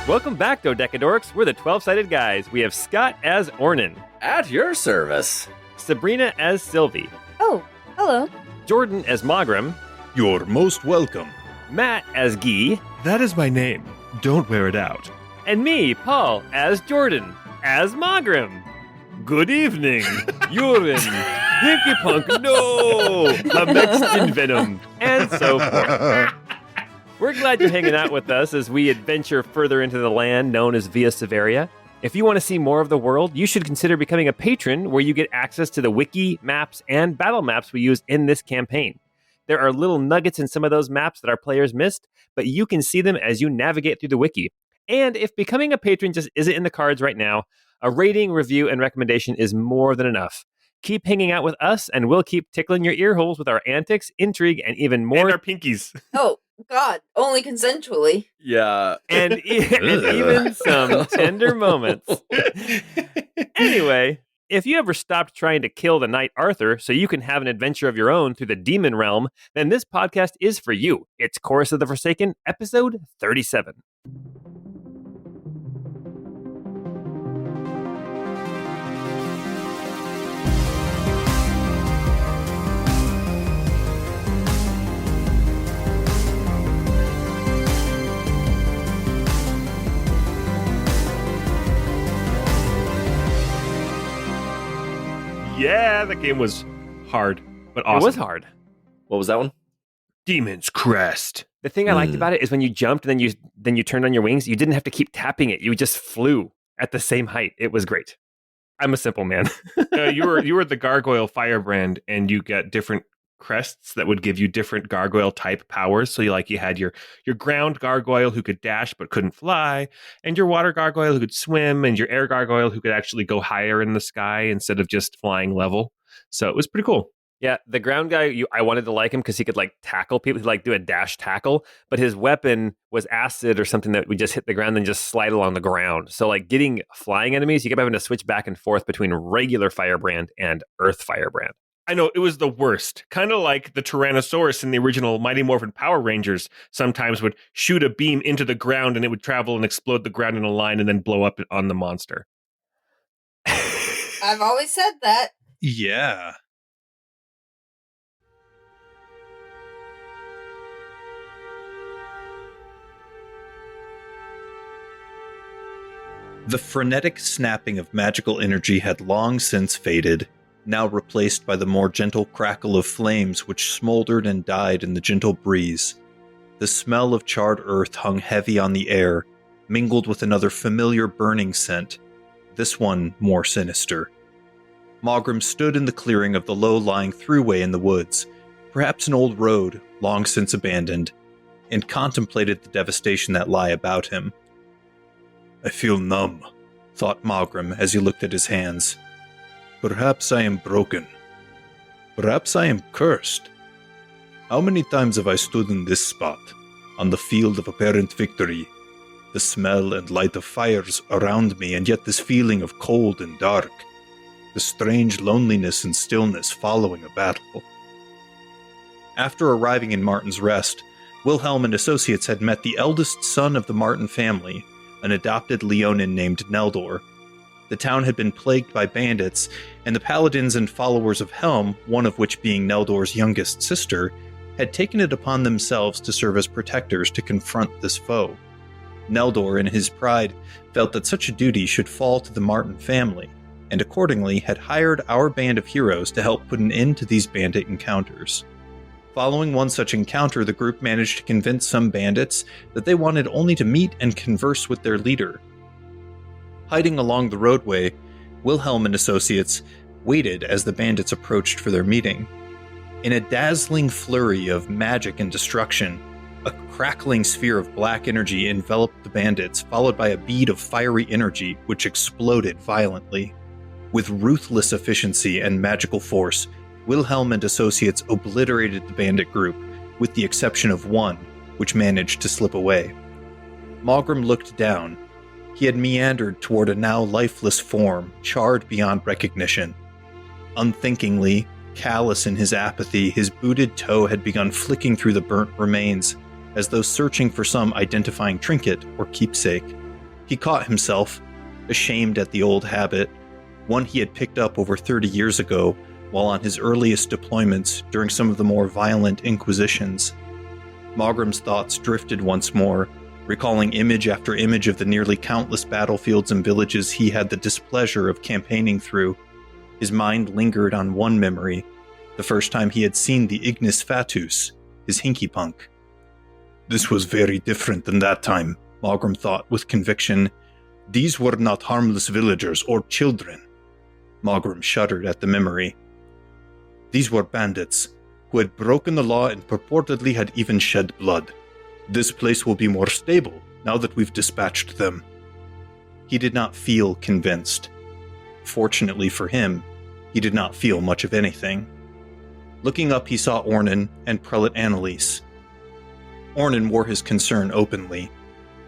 Welcome back, Dodecadorks. We're the 12-sided guys. We have Scott as Ornan. At your service. Sabrina as Sylvie. Oh, hello. Jordan as Mogram. You're most welcome. Matt as Guy. That is my name. Don't wear it out. And me, Paul, as Jordan. As Mogram. Good evening. You're in Hinky Punk. No! I'm next in Venom. And so forth. We're glad you're hanging out with us as we adventure further into the land known as Via Severia. If you want to see more of the world, you should consider becoming a patron where you get access to the wiki, maps, and battle maps we use in this campaign. There are little nuggets in some of those maps that our players missed, but you can see them as you navigate through the wiki. And if becoming a patron just isn't in the cards right now, a rating, review, and recommendation is more than enough. Keep hanging out with us, and we'll keep tickling your ear holes with our antics, intrigue, and even more... And our pinkies. Oh, God, only consensually. Yeah. and even some tender moments. Anyway, if you ever stopped trying to kill the Knight Arthur so you can have an adventure of your own through the demon realm, then this podcast is for you. It's Chorus of the Forsaken, episode 37. Yeah, that game was hard, but awesome. It was hard. What was that one? Demon's Crest. The thing I liked about it is when you jumped and then you turned on your wings, you didn't have to keep tapping it. You just flew at the same height. It was great. I'm a simple man. You were the gargoyle firebrand, and you get different crests that would give you different gargoyle type powers. So you had your ground gargoyle who could dash but couldn't fly, and your water gargoyle who could swim, and your air gargoyle who could actually go higher in the sky instead of just flying level. So it was pretty cool. Yeah, the ground guy, I wanted to like him because he could tackle people. He'd do a dash tackle, but his weapon was acid or something that would just hit the ground and just slide along the ground. So getting flying enemies, you kept having to switch back and forth between regular firebrand and earth firebrand. I know, it was the worst. Kind of like the Tyrannosaurus in the original Mighty Morphin Power Rangers sometimes would shoot a beam into the ground and it would travel and explode the ground in a line and then blow up on the monster. I've always said that. Yeah. The frenetic snapping of magical energy had long since faded, now replaced by the more gentle crackle of flames which smoldered and died in the gentle breeze. The smell of charred earth hung heavy on the air, mingled with another familiar burning scent, this one more sinister. Mogram stood in the clearing of the low-lying throughway in the woods, perhaps an old road, long since abandoned, and contemplated the devastation that lay about him. I feel numb, thought Mogram as he looked at his hands. Perhaps I am broken. Perhaps I am cursed. How many times have I stood in this spot, on the field of apparent victory, the smell and light of fires around me, and yet this feeling of cold and dark, the strange loneliness and stillness following a battle. After arriving in Martin's Rest, Wilhelm and Associates had met the eldest son of the Martin family, an adopted Leonin named Neldor. The town had been plagued by bandits, and the paladins and followers of Helm, one of which being Neldor's youngest sister, had taken it upon themselves to serve as protectors to confront this foe. Neldor, in his pride, felt that such a duty should fall to the Martin family, and accordingly had hired our band of heroes to help put an end to these bandit encounters. Following one such encounter, the group managed to convince some bandits that they wanted only to meet and converse with their leader. Hiding along the roadway, Wilhelm and Associates waited as the bandits approached for their meeting. In a dazzling flurry of magic and destruction, a crackling sphere of black energy enveloped the bandits, followed by a bead of fiery energy which exploded violently. With ruthless efficiency and magical force, Wilhelm and Associates obliterated the bandit group, with the exception of one, which managed to slip away. Mogram looked down. He had meandered toward a now lifeless form, charred beyond recognition. Unthinkingly, callous in his apathy, his booted toe had begun flicking through the burnt remains, as though searching for some identifying trinket or keepsake. He caught himself, ashamed at the old habit, one he had picked up over 30 years ago while on his earliest deployments during some of the more violent inquisitions. Mogrim's thoughts drifted once more, recalling image after image of the nearly countless battlefields and villages he had the displeasure of campaigning through. His mind lingered on one memory, the first time he had seen the Ignis Fatuus, his hinky punk. This was very different than that time, Mogrim thought with conviction. These were not harmless villagers or children. Mogrim shuddered at the memory. These were bandits, who had broken the law and purportedly had even shed blood. This place will be more stable now that we've dispatched them. He did not feel convinced. Fortunately for him, he did not feel much of anything. Looking up, he saw Ornan and Prelate Annalise. Ornan wore his concern openly.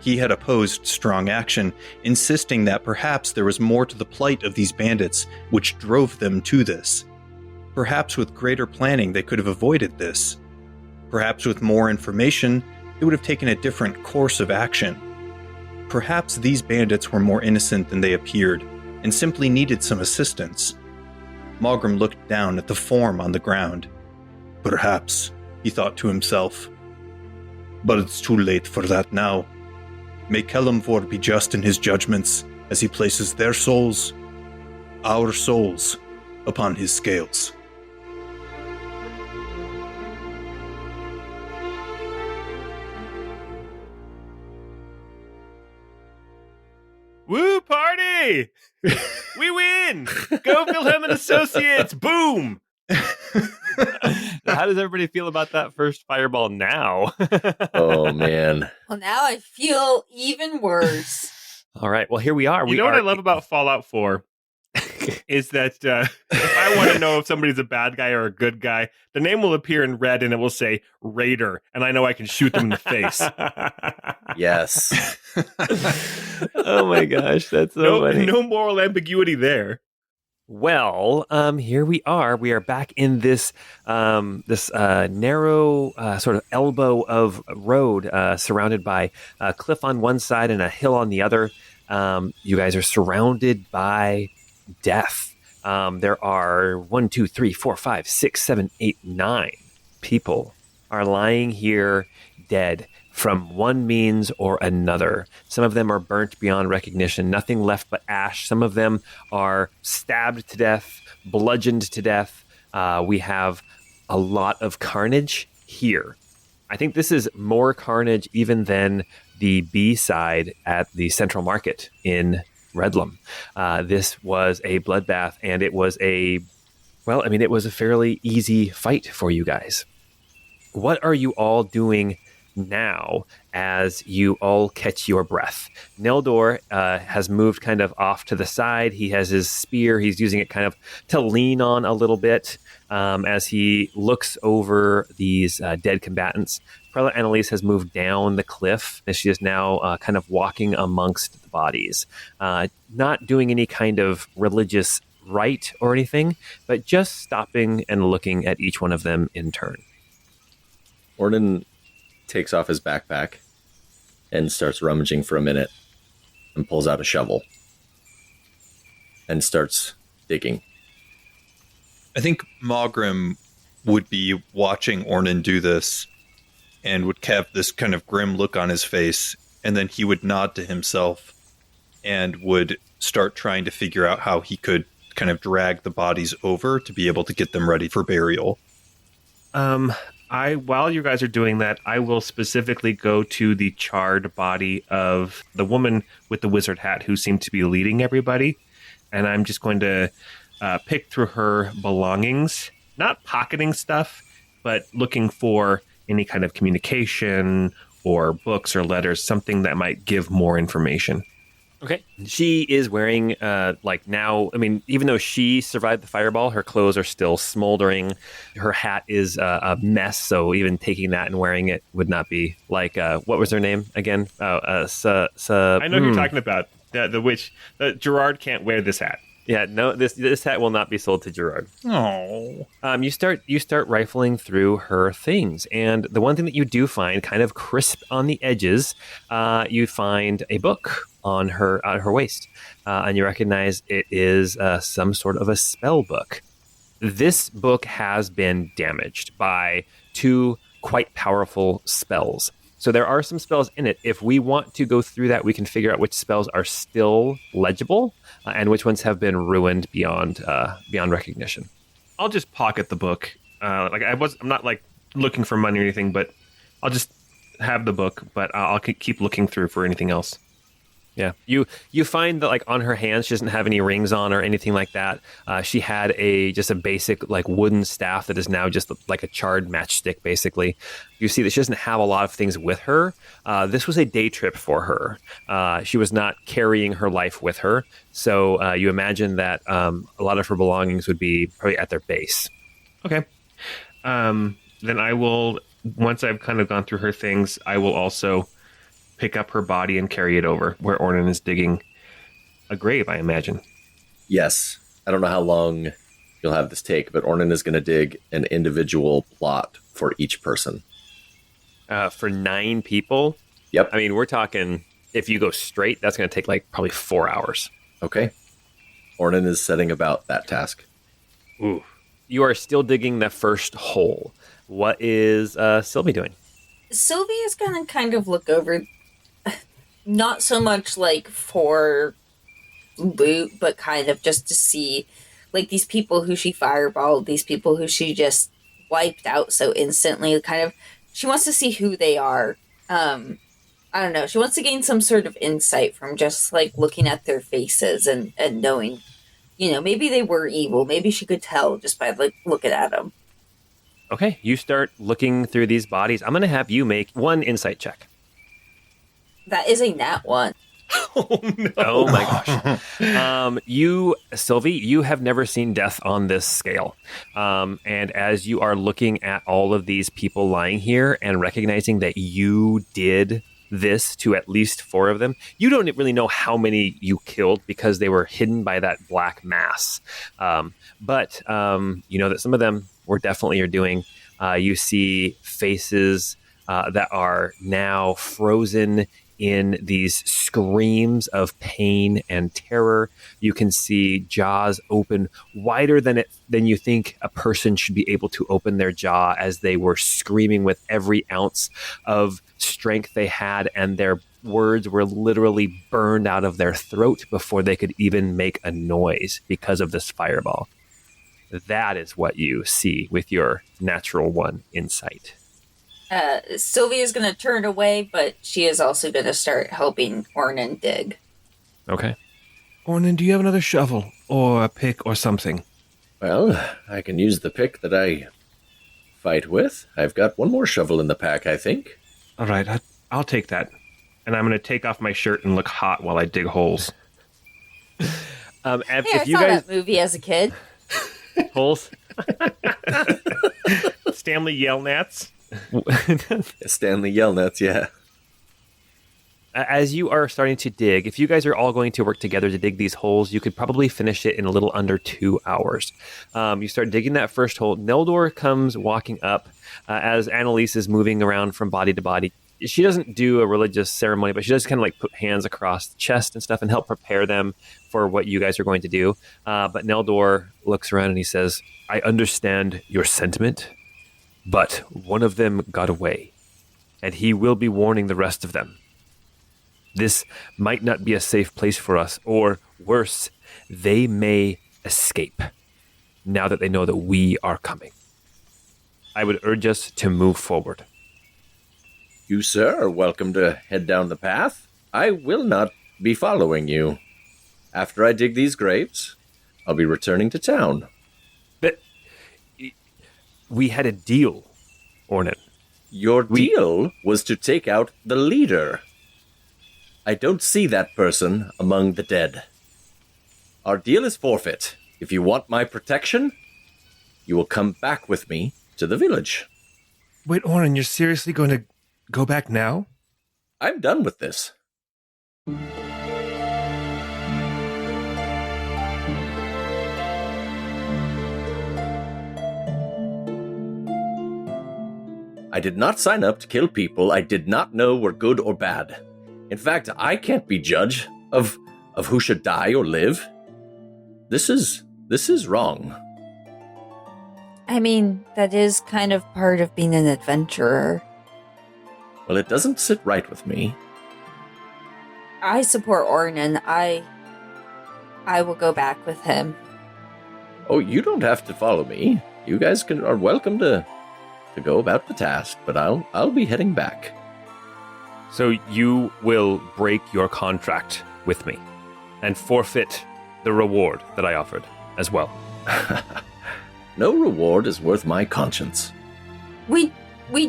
He had opposed strong action, insisting that perhaps there was more to the plight of these bandits which drove them to this. Perhaps with greater planning they could have avoided this. Perhaps with more information, they would have taken a different course of action. Perhaps these bandits were more innocent than they appeared, and simply needed some assistance. Mogrim looked down at the form on the ground. Perhaps, he thought to himself. But it's too late for that now. May Kelemvor be just in his judgments as he places their souls, our souls, upon his scales. Woo, party! We win! Go Wilhelm Associates! Boom! How does everybody feel about that first fireball now? Oh, man. Well, now I feel even worse. All right. Well, here we are. You know what I love about Fallout 4? Is that if I want to know if somebody's a bad guy or a good guy, the name will appear in red and it will say Raider, and I know I can shoot them in the face. Yes. Oh my gosh, that's so funny. No moral ambiguity there. Well, here we are. We are back in this narrow sort of elbow of road, surrounded by a cliff on one side and a hill on the other. You guys are surrounded by death. There are 1, 2, 3, 4, 5, 6, 7, 8, 9 people are lying here dead from one means or another. Some of them are burnt beyond recognition, nothing left but ash. Some of them are stabbed to death, bludgeoned to death. We have a lot of carnage here. I think this is more carnage even than the B side at the Central Market in Redlam. This was a bloodbath, and it was it was a fairly easy fight for you guys. What are you all doing now as you all catch your breath? Neldor has moved kind of off to the side. He has his spear. He's using it kind of to lean on a little bit as he looks over these dead combatants. Prelate Annalise has moved down the cliff, and she is now kind of walking amongst the bodies, not doing any kind of religious rite or anything, but just stopping and looking at each one of them in turn. Ornan takes off his backpack and starts rummaging for a minute and pulls out a shovel and starts digging. I think Mogrim would be watching Ornan do this and would have this kind of grim look on his face, and then he would nod to himself and would start trying to figure out how he could kind of drag the bodies over to be able to get them ready for burial. While you guys are doing that, I will specifically go to the charred body of the woman with the wizard hat who seemed to be leading everybody. And I'm just going to pick through her belongings, not pocketing stuff, but looking for any kind of communication or books or letters, something that might give more information. Okay. She is wearing, even though she survived the fireball, her clothes are still smoldering. Her hat is a mess, so even taking that and wearing it would not be like, what was her name again? I know who you're talking about. The witch. Gerard can't wear this hat. Yeah, no, this hat will not be sold to Gerard. Oh. You start rifling through her things, and the one thing that you do find, kind of crisp on the edges, you find a book on her waist, and you recognize it is some sort of a spell book. This book has been damaged by 2 quite powerful spells. So there are some spells in it. If we want to go through that, we can figure out which spells are still legible and which ones have been ruined beyond recognition. I'll just pocket the book. I'm not like looking for money or anything, but I'll just have the book. But I'll keep looking through for anything else. Yeah, you find that like on her hands, she doesn't have any rings on or anything like that. She had just a basic like wooden staff that is now just like a charred matchstick. Basically, you see that she doesn't have a lot of things with her. This was a day trip for her. She was not carrying her life with her, so you imagine that a lot of her belongings would be probably at their base. Okay, then I will. Once I've kind of gone through her things, I will also pick up her body and carry it over where Ornan is digging a grave, I imagine. Yes. I don't know how long you'll have this take, but Ornan is going to dig an individual plot for each person. For 9 people? Yep. I mean, we're talking, if you go straight, that's going to take like probably 4 hours. Okay. Ornan is setting about that task. Ooh. You are still digging the first hole. What is Sylvie doing? Sylvie is going to kind of look over, not so much like for loot, but kind of just to see like these people who she fireballed, these people who she just wiped out so instantly. Kind of, she wants to see who they are. I don't know. She wants to gain some sort of insight from just like looking at their faces and knowing, you know, maybe they were evil. Maybe she could tell just by like looking at them. Okay, you start looking through these bodies. I'm going to have you make 1 insight check. That is a nat 1. Oh, no. Oh, my gosh. Sylvie, you have never seen death on this scale. And as you are looking at all of these people lying here and recognizing that you did this to at least 4 of them, you don't really know how many you killed because they were hidden by that black mass. But you know that some of them were definitely you're doing. You see faces that are now frozen in these screams of pain and terror. You can see jaws open wider than you think a person should be able to open their jaw as they were screaming with every ounce of strength they had, and their words were literally burned out of their throat before they could even make a noise because of this fireball. That is what you see with your natural 1 insight. Sylvie is going to turn away, but she is also going to start helping Ornan dig. Okay. Ornan, do you have another shovel or a pick or something? Well, I can use the pick that I fight with. I've got 1 more shovel in the pack, I think. All right, I'll take that. And I'm going to take off my shirt and look hot while I dig holes. I saw that movie as a kid. Holes? Stanley Yelnats? Stanley Yelnats, yeah. As you are starting to dig, if you guys are all going to work together to dig these holes, you could probably finish it in a little under 2 hours. You start digging that first hole. Neldor comes walking up as Annalise is moving around from body to body. She doesn't do a religious ceremony, but she does kind of like put hands across the chest and stuff and help prepare them for what you guys are going to do. But Neldor looks around and he says, I understand your sentiment, but one of them got away, and he will be warning the rest of them. This might not be a safe place for us, or worse, they may escape now that they know that we are coming. I would urge us to move forward. You, sir, are welcome to head down the path. I will not be following you. After I dig these graves, I'll be returning to town. But we had a deal, Ornan. Your deal was to take out the leader. I don't see that person among the dead. Our deal is forfeit. If you want my protection, you will come back with me to the village. Wait, Ornan, you're seriously going to go back now? I'm done with this. I did not sign up to kill people I did not know were good or bad. In fact, I can't be judge of who should die or live. This is wrong. I mean, that is kind of part of being an adventurer. Well, it doesn't sit right with me. I support Ornan. I will go back with him. Oh, you don't have to follow me. You guys are welcome to go about the task, but I'll be heading back. So you will break your contract with me and forfeit the reward that I offered as well. No reward is worth my conscience. We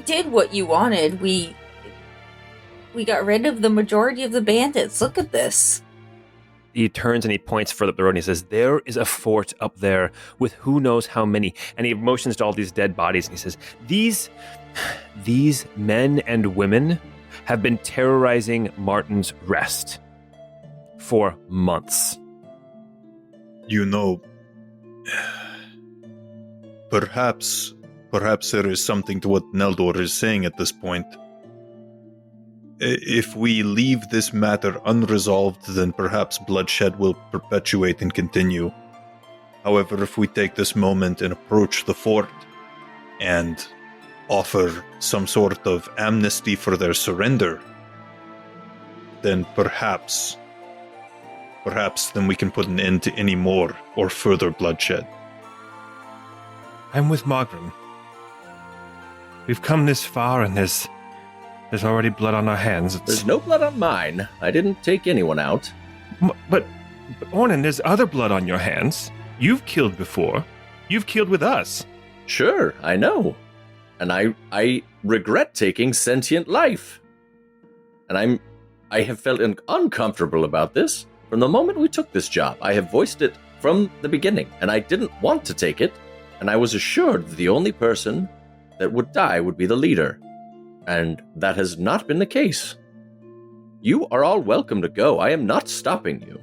did what you wanted. We got rid of the majority of the bandits. Look at this. He turns and he points further up the road and he says, there is a fort up there with who knows how many. And he motions to all these dead bodies and he says, these men and women have been terrorizing Martin's Rest for months. You know, perhaps there is something to what Neldor is saying at this point. If we leave this matter unresolved, then perhaps bloodshed will perpetuate and continue. However, if we take this moment and approach the fort and offer some sort of amnesty for their surrender, then perhaps then we can put an end to any more or further bloodshed. I'm with Mogram. We've come this far and there's already blood on our hands. There's no blood on mine. I didn't take anyone out. But Ornan, there's other blood on your hands. You've killed before. You've killed with us. Sure, I know. And I regret taking sentient life. And I have felt uncomfortable about this from the moment we took this job. I have voiced it from the beginning, and I didn't want to take it, and I was assured that the only person that would die would be the leader. And that has not been the case. You are all welcome to go. I am not stopping you.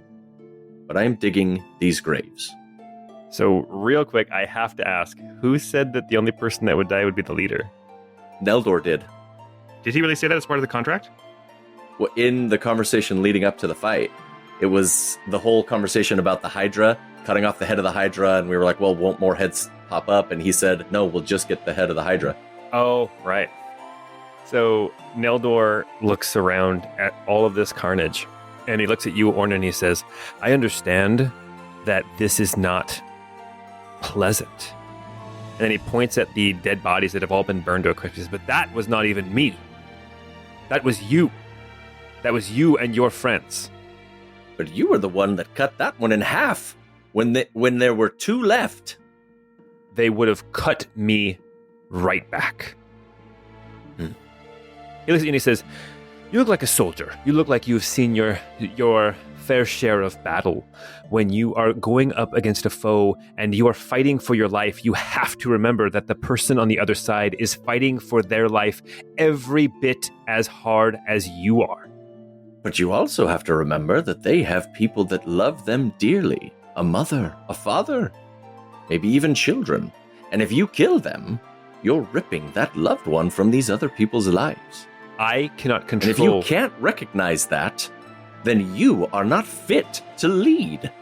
But I am digging these graves. So real quick, I have to ask, who said that the only person that would die would be the leader? Neldor did. Did he really say that as part of the contract? Well, in the conversation leading up to the fight, it was the whole conversation about the Hydra, cutting off the head of the Hydra, and we were like, well, won't more heads pop up? And he said, no, we'll just get the head of the Hydra. Oh, right. So Neldor looks around at all of this carnage, and he looks at you, Ornan, and he says, I understand that this is not pleasant. And then he points at the dead bodies that have all been burned to a crisp. He says, but that was not even me. That was you. That was you and your friends. But you were the one that cut that one in half when there were two left. They would have cut me right back. He looks at you and he says, you look like a soldier. You look like you've seen your fair share of battle. When you are going up against a foe and you are fighting for your life, you have to remember that the person on the other side is fighting for their life every bit as hard as you are. But you also have to remember that they have people that love them dearly. A mother, a father, maybe even children. And if you kill them, you're ripping that loved one from these other people's lives. I cannot control... And if you can't recognize that, then you are not fit to lead.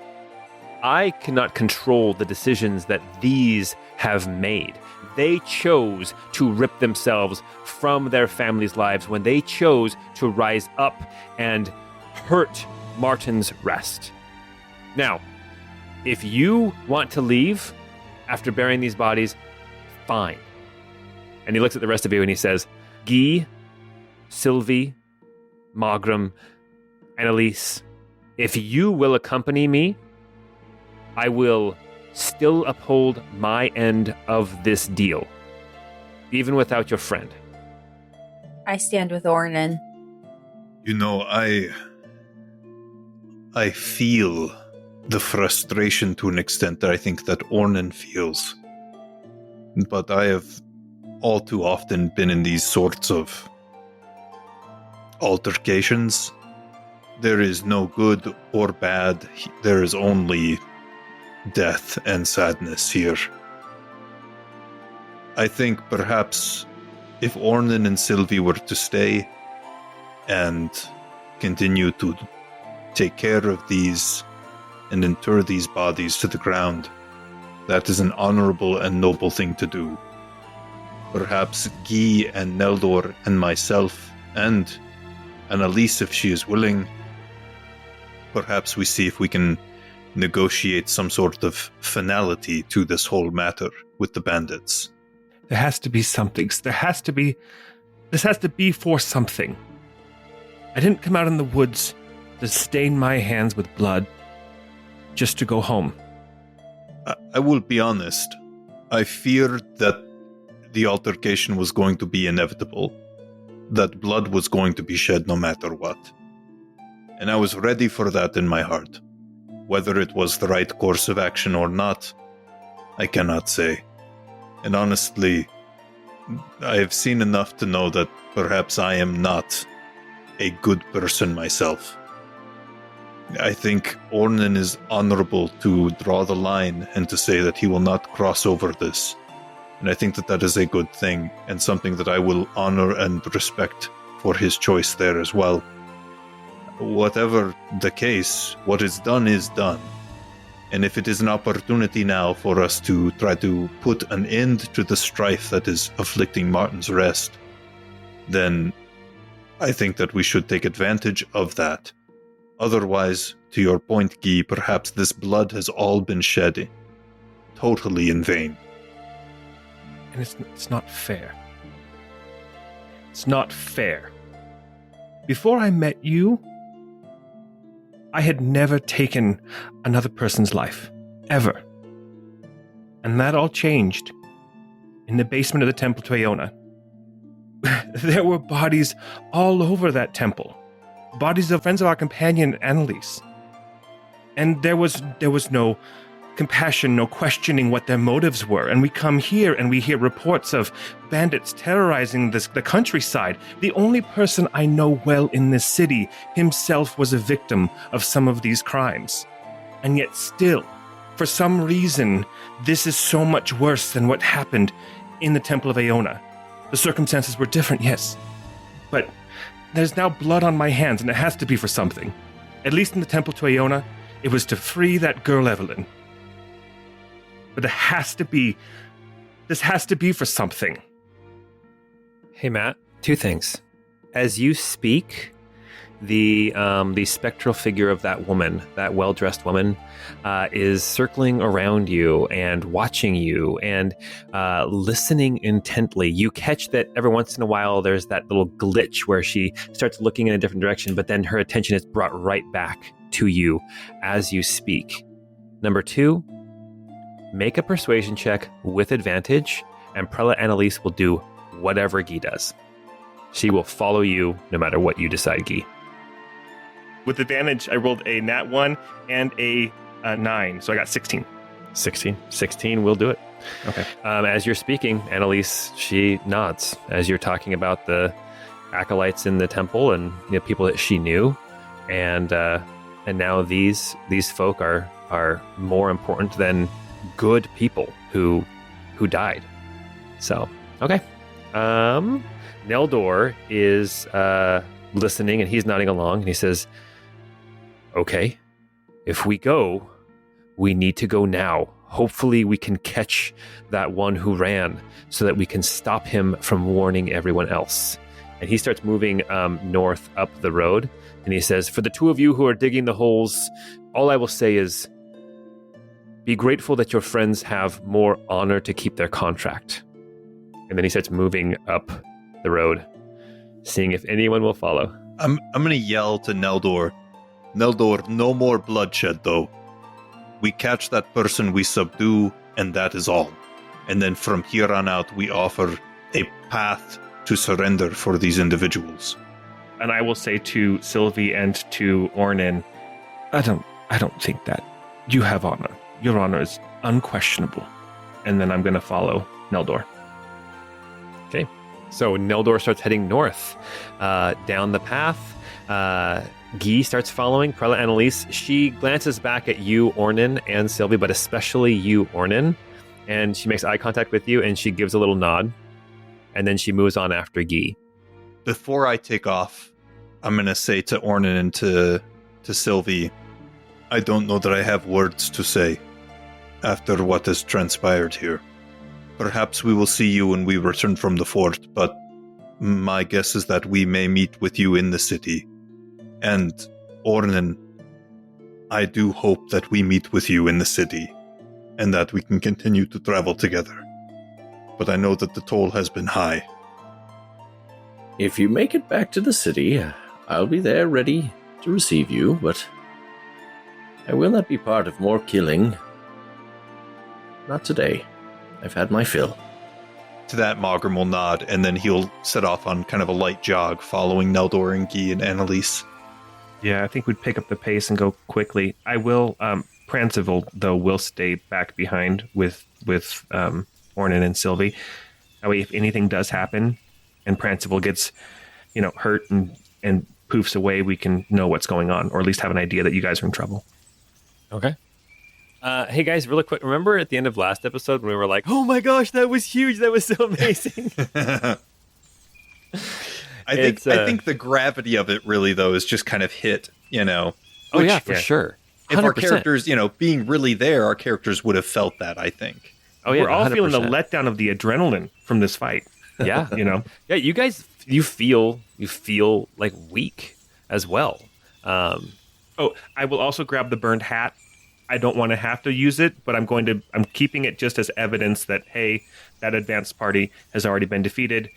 I cannot control the decisions that these have made. They chose to rip themselves from their families' lives when they chose to rise up and hurt Martin's Rest. Now, if you want to leave after burying these bodies, fine. And he looks at the rest of you and he says, Guy, Sylvie, Mogram, Annalise, if you will accompany me, I will still uphold my end of this deal, even without your friend. I stand with Ornan. You know, I feel the frustration to an extent that I think that Ornan feels. But I have all too often been in these sorts of altercations. There is no good or bad. There is only death and sadness here. I think perhaps if Ornan and Sylvie were to stay and continue to take care of these and inter these bodies to the ground, that is an honorable and noble thing to do. Perhaps Guy and Neldor and myself and Annalise, if she is willing, perhaps we see if we can negotiate some sort of finality to this whole matter with the bandits. There has to be something. This has to be for something. I didn't come out in the woods to stain my hands with blood just to go home. I will be honest. I feared that the altercation was going to be inevitable, that blood was going to be shed no matter what. And I was ready for that in my heart. Whether it was the right course of action or not, I cannot say. And honestly, I have seen enough to know that perhaps I am not a good person myself. I think Ornan is honorable to draw the line and to say that he will not cross over this. And I think that that is a good thing and something that I will honor and respect for his choice there as well. Whatever the case, what is done is done. And if it is an opportunity now for us to try to put an end to the strife that is afflicting Martin's Rest, then I think that we should take advantage of that. Otherwise, to your point, Guy, perhaps this blood has all been shed totally in vain. And it's not fair. It's not fair. Before I met you, I had never taken another person's life. Ever. And that all changed in the basement of the Temple to Aona. There were bodies all over that temple. Bodies of friends of our companion, Annalise. And there was no compassion, no questioning what their motives were. And we come here and we hear reports of bandits terrorizing the countryside. The only person I know well in this city himself was a victim of some of these crimes. And yet still, for some reason, this is so much worse than what happened in the Temple of Aona. The circumstances were different, yes. But there's now blood on my hands, and it has to be for something. At least in the Temple to Aona, it was to free that girl Evelyn. But this has to be for something. Hey, Matt, two things. As you speak, the spectral figure of that woman, that well-dressed woman, is circling around you and watching you and listening intently. You catch that every once in a while there's that little glitch where she starts looking in a different direction, but then her attention is brought right back to you as you speak. Number two, make a persuasion check with advantage, and Prela Annalise will do whatever Guy does. She will follow you no matter what you decide, Guy. With advantage, I rolled a nat 1 and a 9, so I got 16. 16 will do it. Okay. As you're speaking, Annalise, she nods as you're talking about the acolytes in the temple and people that she knew, and now these folk are more important than good people who died. So, okay. Neldor is listening, and he's nodding along, and he says, okay, if we go, we need to go now. Hopefully we can catch that one who ran so that we can stop him from warning everyone else. And he starts moving north up the road, and he says, for the two of you who are digging the holes, all I will say is, be grateful that your friends have more honor to keep their contract. And then he starts moving up the road, seeing if anyone will follow. I'm going to yell to Neldor, Neldor, no more bloodshed, though. We catch that person, we subdue, and that is all. And then from here on out, we offer a path to surrender for these individuals. And I will say to Sylvie and to Ornan, I don't think that. You have honor. Your honor is unquestionable. And then I'm going to follow Neldor. Okay. So Neldor starts heading north down the path. Guy starts following Prela Annalise. She glances back at you, Ornan, and Sylvie, but especially you, Ornan. And she makes eye contact with you, and she gives a little nod. and then she moves on after Guy. Before I take off, I'm going to say to Ornan and to Sylvie, I don't know that I have words to say after what has transpired here. Perhaps we will see you when we return from the fort, but my guess is that we may meet with you in the city. And, Ornan, I do hope that we meet with you in the city, and that we can continue to travel together. But I know that the toll has been high. If you make it back to the city, I'll be there ready to receive you, but I will not be part of more killing. Not today. I've had my fill. To that, Mogram will nod, and then he'll set off on kind of a light jog, following Neldor and Guy and Annalise. Yeah, I think we'd pick up the pace and go quickly. I will, Prancival, though, will stay back behind with Ornan and Sylvie. That way, if anything does happen and Prancival gets, hurt and poofs away, we can know what's going on, or at least have an idea that you guys are in trouble. Okay. Hey guys, really quick. Remember at the end of last episode when we were like, "Oh my gosh, that was huge! That was so amazing." I think the gravity of it really, though, is just kind of hit. Oh yeah, for sure. 100%. If our characters, being really there, our characters would have felt that. I think. Oh yeah, we're all 100%. feeling the letdown of the adrenaline from this fight. Yeah, Yeah, you guys, you feel like weak as well. I will also grab the burned hat. I don't want to have to use it, but I'm keeping it just as evidence that, hey, that advanced party has already been defeated.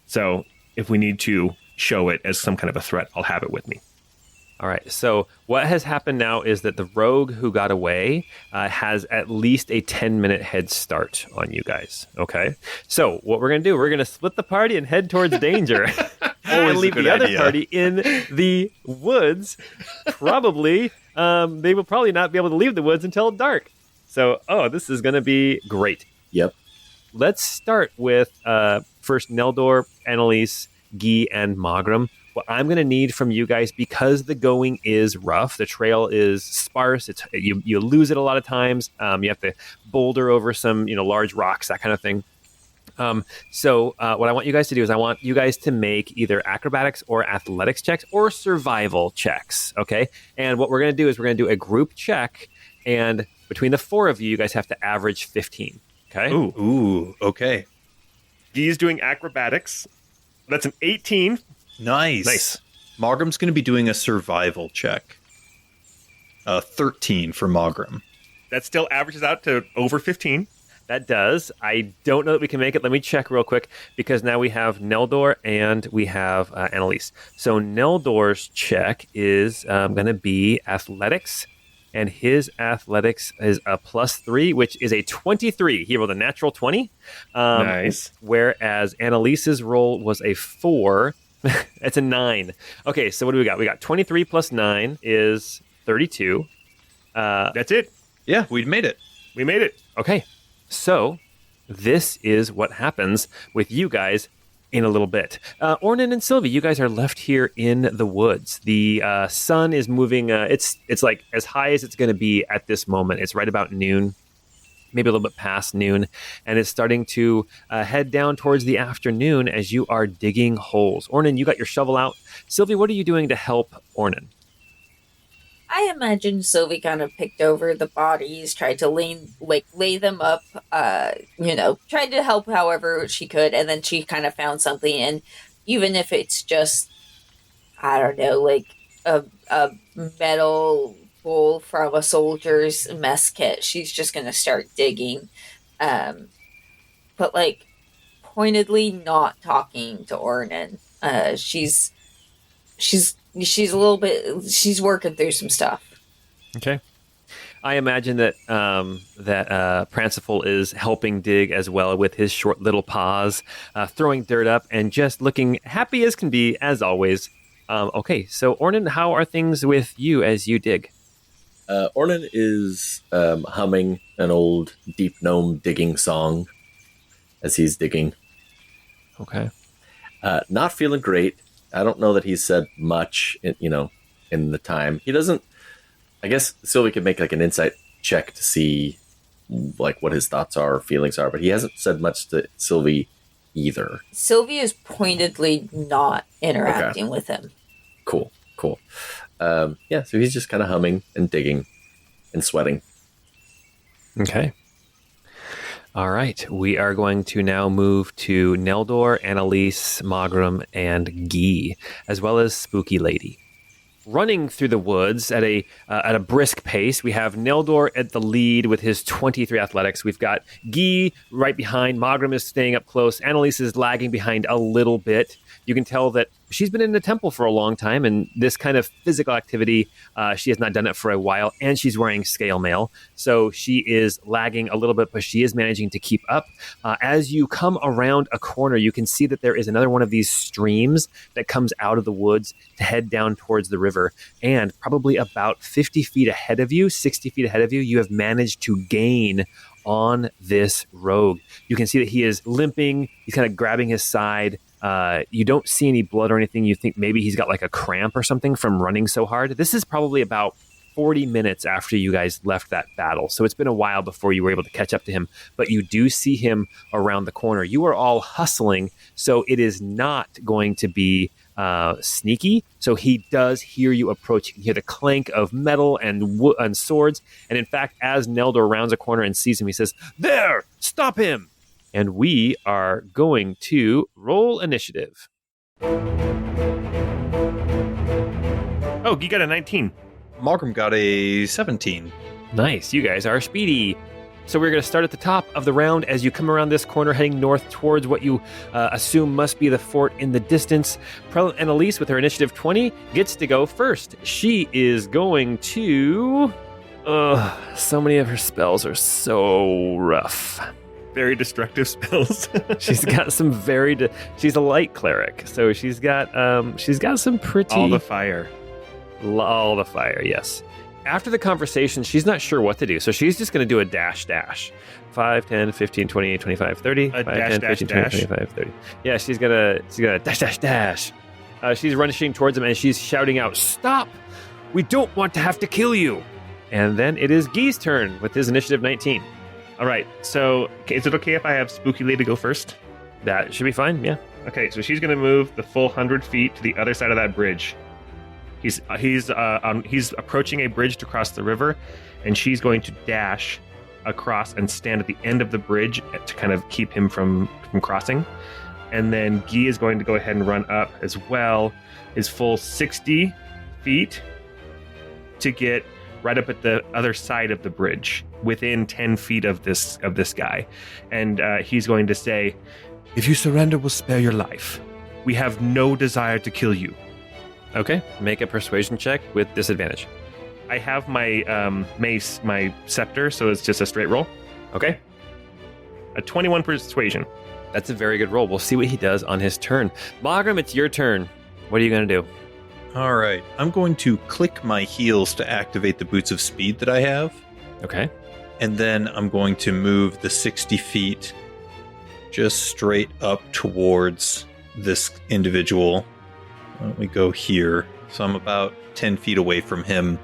So if we need to show it as some kind of a threat, I'll have it with me. All right. So what has happened now is that the rogue who got away has at least a 10-minute head start on you guys. Okay. So what we're going to do, we're going to split the party and head towards danger. And leave the other party in the woods. Probably. They will probably not be able to leave the woods until dark. So, this is going to be great. Yep. Let's start with first Neldor, Annalise, Guy, and Mogram. What I'm going to need from you guys, because the going is rough, the trail is sparse, you lose it a lot of times. You have to boulder over some large rocks, that kind of thing. So what I want you guys to do is I want you guys to make either acrobatics or athletics checks or survival checks, okay? And what we're going to do is we're going to do a group check, and between the four of you, you guys have to average 15, okay? Ooh, okay. Guy's doing acrobatics. That's an 18. Nice. Mogram's going to be doing a survival check. 13 for Mogram. That still averages out to over 15. That does. I don't know that we can make it. Let me check real quick, because now we have Neldor and we have Annalise. So Neldor's check is going to be athletics, and his athletics is a +3, which is a 23. He rolled a natural 20. Nice. Whereas Annalise's roll was a 4. It's a 9. Okay, so what do we got? We got 23 plus 9 is 32. That's it. Yeah, we made it. We made it. Okay. So, this is what happens with you guys in a little bit. Ornan and Sylvie, you guys are left here in the woods. The sun is moving. It's like as high as it's going to be at this moment. It's right about noon, maybe a little bit past noon, and it's starting to head down towards the afternoon as you are digging holes. Ornan, you got your shovel out. Sylvie, what are you doing to help Ornan? I imagine Sylvie kind of picked over the bodies, tried to lay them up, tried to help however she could, and then she kind of found something, and even if it's just, I don't know, like a metal bowl from a soldier's mess kit, she's just gonna start digging, but like pointedly not talking to Ornan. She's a little bit. She's working through some stuff. Okay. I imagine that Prancival is helping dig as well with his short little paws, throwing dirt up and just looking happy as can be, as always. Okay, so Ornan, how are things with you as you dig? Ornan is humming an old deep gnome digging song as he's digging. Okay. Not feeling great. I don't know that he's said much, in the time. He doesn't. I guess Sylvie could make like an insight check to see like what his thoughts are or feelings are, but he hasn't said much to Sylvie either. Sylvia's pointedly not interacting with him. Cool. So he's just kind of humming and digging and sweating. Okay. All right. We are going to now move to Neldor, Annalise, Mogram, and Guy, as well as Spooky Lady. Running through the woods at a brisk pace, we have Neldor at the lead with his 23 athletics. We've got Guy right behind. Mogram is staying up close. Annalise is lagging behind a little bit. You can tell that she's been in the temple for a long time, and this kind of physical activity, she has not done it for a while, and she's wearing scale mail. So she is lagging a little bit, but she is managing to keep up. As you come around a corner, you can see that there is another one of these streams that comes out of the woods to head down towards the river. And probably about 50 feet ahead of you, 60 feet ahead of you, you have managed to gain on this rogue. You can see that he is limping. He's kind of grabbing his side. You don't see any blood or anything. You think maybe he's got like a cramp or something from running so hard. This is probably about 40 minutes after you guys left that battle. So it's been a while before you were able to catch up to him. But you do see him around the corner. You are all hustling, so it is not going to be sneaky. So he does hear you approach. You can hear the clank of metal and swords. And in fact, as Neldor rounds a corner and sees him, he says, "There! Stop him!" And we are going to roll initiative. Oh, you got a 19. Mogram got a 17. Nice. You guys are speedy. So we're going to start at the top of the round as you come around this corner, heading north towards what you assume must be the fort in the distance. Prevalent Annalise, with her initiative 20, gets to go first. She is going to... so many of her spells are so rough. Very destructive spells. She's got some she's a light cleric, so she's got some pretty... All the fire, yes. After the conversation, she's not sure what to do, so she's just going to do a dash. 5, 10, 15, 20, 25, 30. A 5, dash, 10, dash, 15, dash. 20, 25, 30. Yeah, she's gonna dash. She's running towards him, and she's shouting out, "Stop! We don't want to have to kill you!" And then it is Guy's turn with his initiative 19. All right, so is it okay if I have Spooky Lady go first? That should be fine, yeah. Okay, so she's going to move the full 100 feet to the other side of that bridge. He's approaching a bridge to cross the river, and she's going to dash across and stand at the end of the bridge to kind of keep him from crossing. And then Guy is going to go ahead and run up as well, his full 60 feet to get right up at the other side of the bridge, within 10 feet of this guy. And he's going to say, "If you surrender, we'll spare your life. We have no desire to kill you." Okay, make a persuasion check with disadvantage. I have my mace, my scepter, so it's just a straight roll. Okay, A 21 persuasion. that's a very good roll. We'll see what he does on his turn. Mogram, it's your turn. What are you going to do? All right. I'm going to click my heels to activate the boots of speed that I have. Okay. And then I'm going to move the 60 feet just straight up towards this individual. Why don't we go here? So I'm about 10 feet away from him.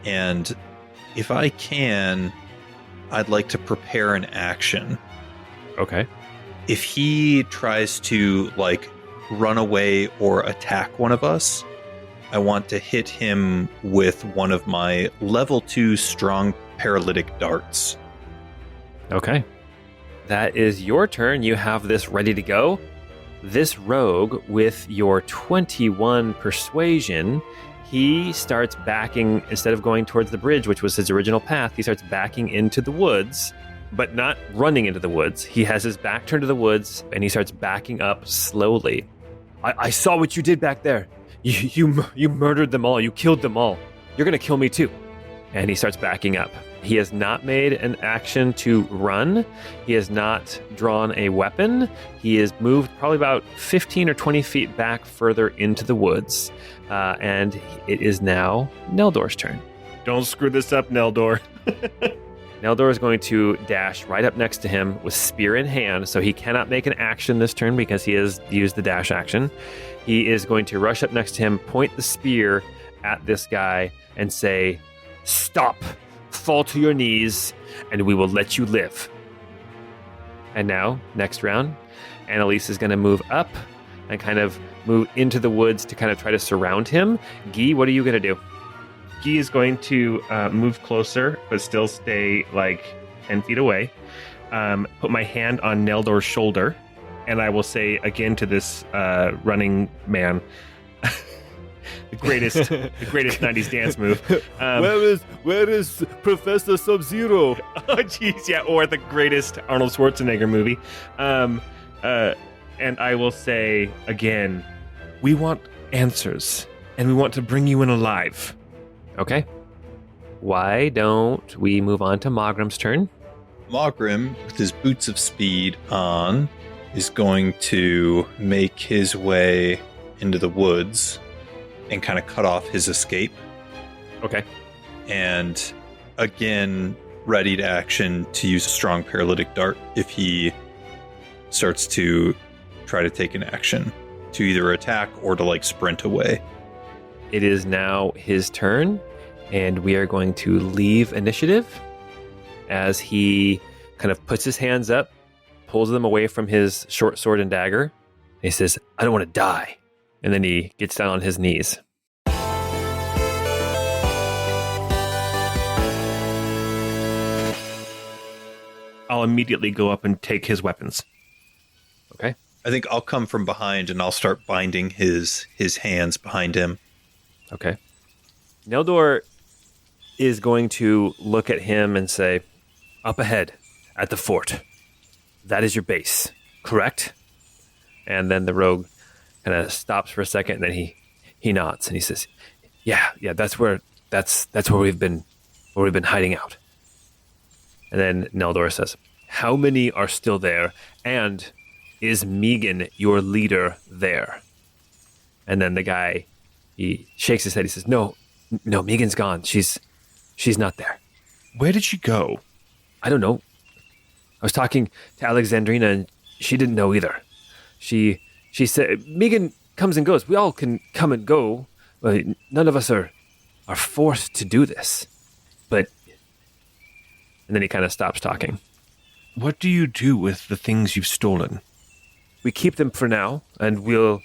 And if I can, I'd like to prepare an action. Okay. If he tries to, run away or attack one of us, I want to hit him with one of my level 2 strong paralytic darts. Okay. That is your turn. You have this ready to go. This rogue, with your 21 persuasion, he starts backing, instead of going towards the bridge, which was his original path, he starts backing into the woods, but not running into the woods. He has his back turned to the woods, and he starts backing up slowly. I saw what you did back there. You murdered them all. You killed them all. You're going to kill me too. And he starts backing up. He has not made an action to run. He has not drawn a weapon. He has moved probably about 15 or 20 feet back further into the woods. And it is now Neldor's turn. Don't screw this up, Neldor. Neldor is going to dash right up next to him with spear in hand, so he cannot make an action this turn because he has used the dash action. He is going to rush up next to him, point the spear at this guy, and say, "Stop! Fall to your knees, and we will let you live." And now, next round, Annalise is going to move up and kind of move into the woods to kind of try to surround him. Guy, what are you going to do? Guy is going to move closer, but still stay like 10 feet away. Put my hand on Neldor's shoulder, and I will say again to this running man, the greatest 90s dance move. Where is Professor Sub-Zero? Oh, jeez, yeah, or the greatest Arnold Schwarzenegger movie. And I will say again, we want answers, and we want to bring you in alive. Okay. Why don't we move on to Mogrim's turn? Mogrim, with his boots of speed on, is going to make his way into the woods and kind of cut off his escape. Okay. And again, ready to action to use a strong paralytic dart if he starts to try to take an action to either attack or to like sprint away. It is now his turn, and we are going to leave initiative as he kind of puts his hands up, pulls them away from his short sword and dagger. And he says, I don't want to die. And then he gets down on his knees. I'll immediately go up and take his weapons. Okay. I think I'll come from behind and I'll start binding his hands behind him. Okay. Neldor is going to look at him and say, up ahead at the fort. That is your base, correct? And then the rogue kind of stops for a second, and then he nods and he says, yeah, that's where we've been hiding out. And then Neldor says, how many are still there? And is Megan, your leader, there? And then the guy, he shakes his head. He says, no, Megan's gone. She's not there. Where did she go? I don't know. I was talking to Alexandrina, and she didn't know either. She said, Megan comes and goes. We all can come and go. None of us are forced to do this. But... And then he kind of stops talking. What do you do with the things you've stolen? We keep them for now, and we'll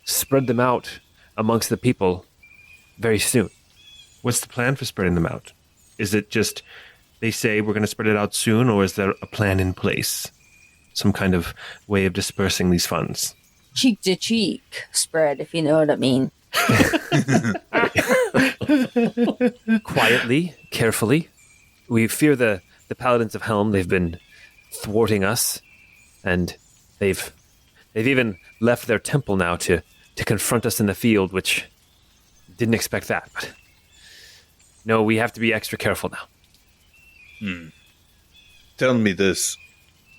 spread them out amongst the people very soon. What's the plan for spreading them out? Is it just they say we're going to spread it out soon, or is there a plan in place? Some kind of way of dispersing these funds? Cheek to cheek spread, if you know what I mean. Quietly, carefully. We fear the Paladins of Helm. They've been thwarting us, and they've even left their temple now to confront us in the field, which didn't expect that. But no, we have to be extra careful now. Tell me this.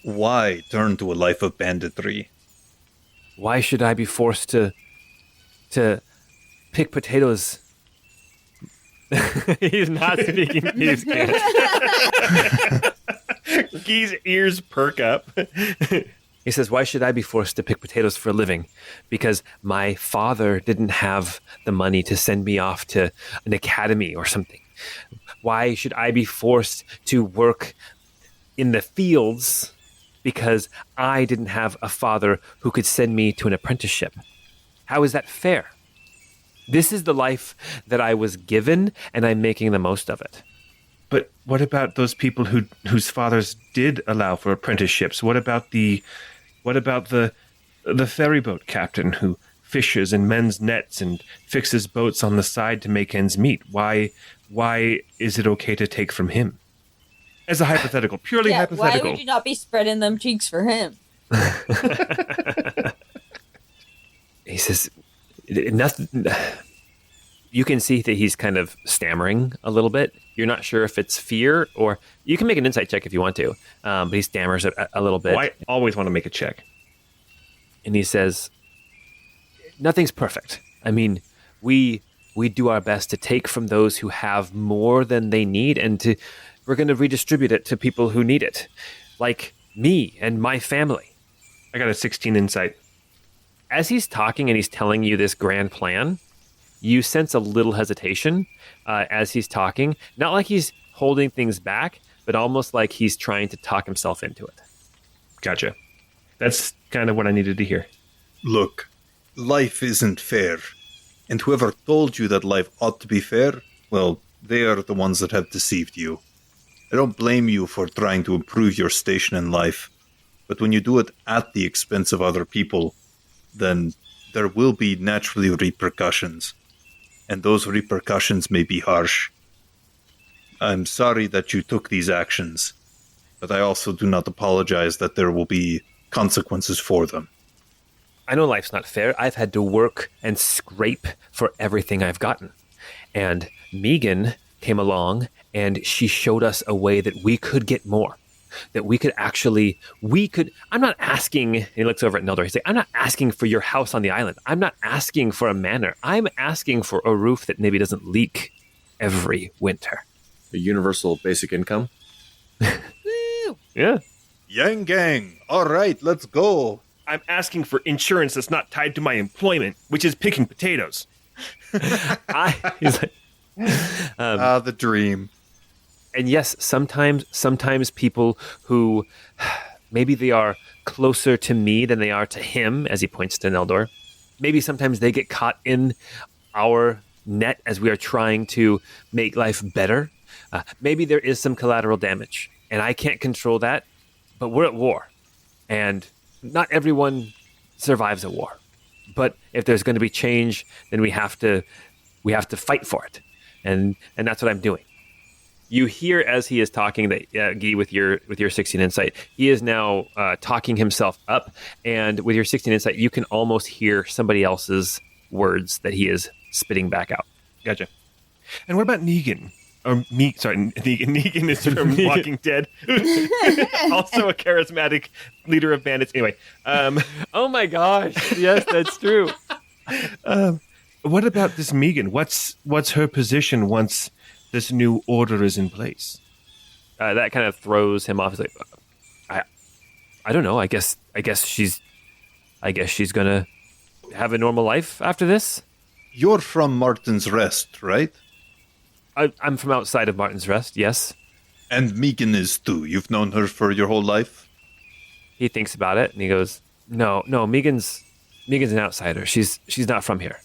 Why turn to a life of banditry? Why should I be forced to pick potatoes? He's not speaking Thieves' Cant. Guy's ears perk up. He says, why should I be forced to pick potatoes for a living? Because my father didn't have the money to send me off to an academy or something. Why should I be forced to work in the fields because I didn't have a father who could send me to an apprenticeship? How is that fair? This is the life that I was given, and I'm making the most of it. But what about those people whose fathers did allow for apprenticeships? What about the ferry boat captain who fishes and mends nets and fixes boats on the side to make ends meet? Why is it okay to take from him? As a hypothetical, purely hypothetical. Why would you not be spreading them cheeks for him? He says, nothing. You can see that he's kind of stammering a little bit. You're not sure if it's fear, or you can make an insight check if you want to. But he stammers a little bit. Oh, I always want to make a check. And he says, nothing's perfect. I mean, we do our best to take from those who have more than they need, and we're going to redistribute it to people who need it, like me and my family. I got a 16 insight. As he's talking and he's telling you this grand plan, you sense a little hesitation as he's talking. Not like he's holding things back, but almost like he's trying to talk himself into it. Gotcha. That's kind of what I needed to hear. Look, life isn't fair. And whoever told you that life ought to be fair, well, they are the ones that have deceived you. I don't blame you for trying to improve your station in life, but when you do it at the expense of other people, then there will be naturally repercussions, and those repercussions may be harsh. I'm sorry that you took these actions, but I also do not apologize that there will be consequences for them. I know life's not fair. I've had to work and scrape for everything I've gotten. And Megan came along and she showed us a way that we could get more. That I'm not asking, he looks over at Neldor, he's like, I'm not asking for your house on the island. I'm not asking for a manor. I'm asking for a roof that maybe doesn't leak every winter. A universal basic income? Yeah. Yang gang, all right, let's go. I'm asking for insurance that's not tied to my employment, which is picking potatoes. He's like, The dream. and yes, sometimes people who maybe they are closer to me than they are to him, as he points to Neldor, maybe sometimes they get caught in our net as we are trying to make life better. Maybe there is some collateral damage, and I can't control that, but we're at war, and not everyone survives a war. But if there's going to be change, then we have to fight for it, and that's what I'm doing. You hear as he is talking that Guy, with your 16 insight, he is now talking himself up, and with your 16 insight, you can almost hear somebody else's words that he is spitting back out. Gotcha. And what about Negan? Negan. Negan is from Walking Dead. Also a charismatic leader of bandits. Anyway. Oh my gosh! Yes, that's true. What about this Megan? What's her position once this new order is in place? That kind of throws him off. He's like, I don't know. I guess she's gonna have a normal life after this. You're from Martin's Rest, right? I'm from outside of Martin's Rest. Yes. And Megan is too. You've known her for your whole life? He thinks about it and he goes, No, Megan's an outsider. She's not from here.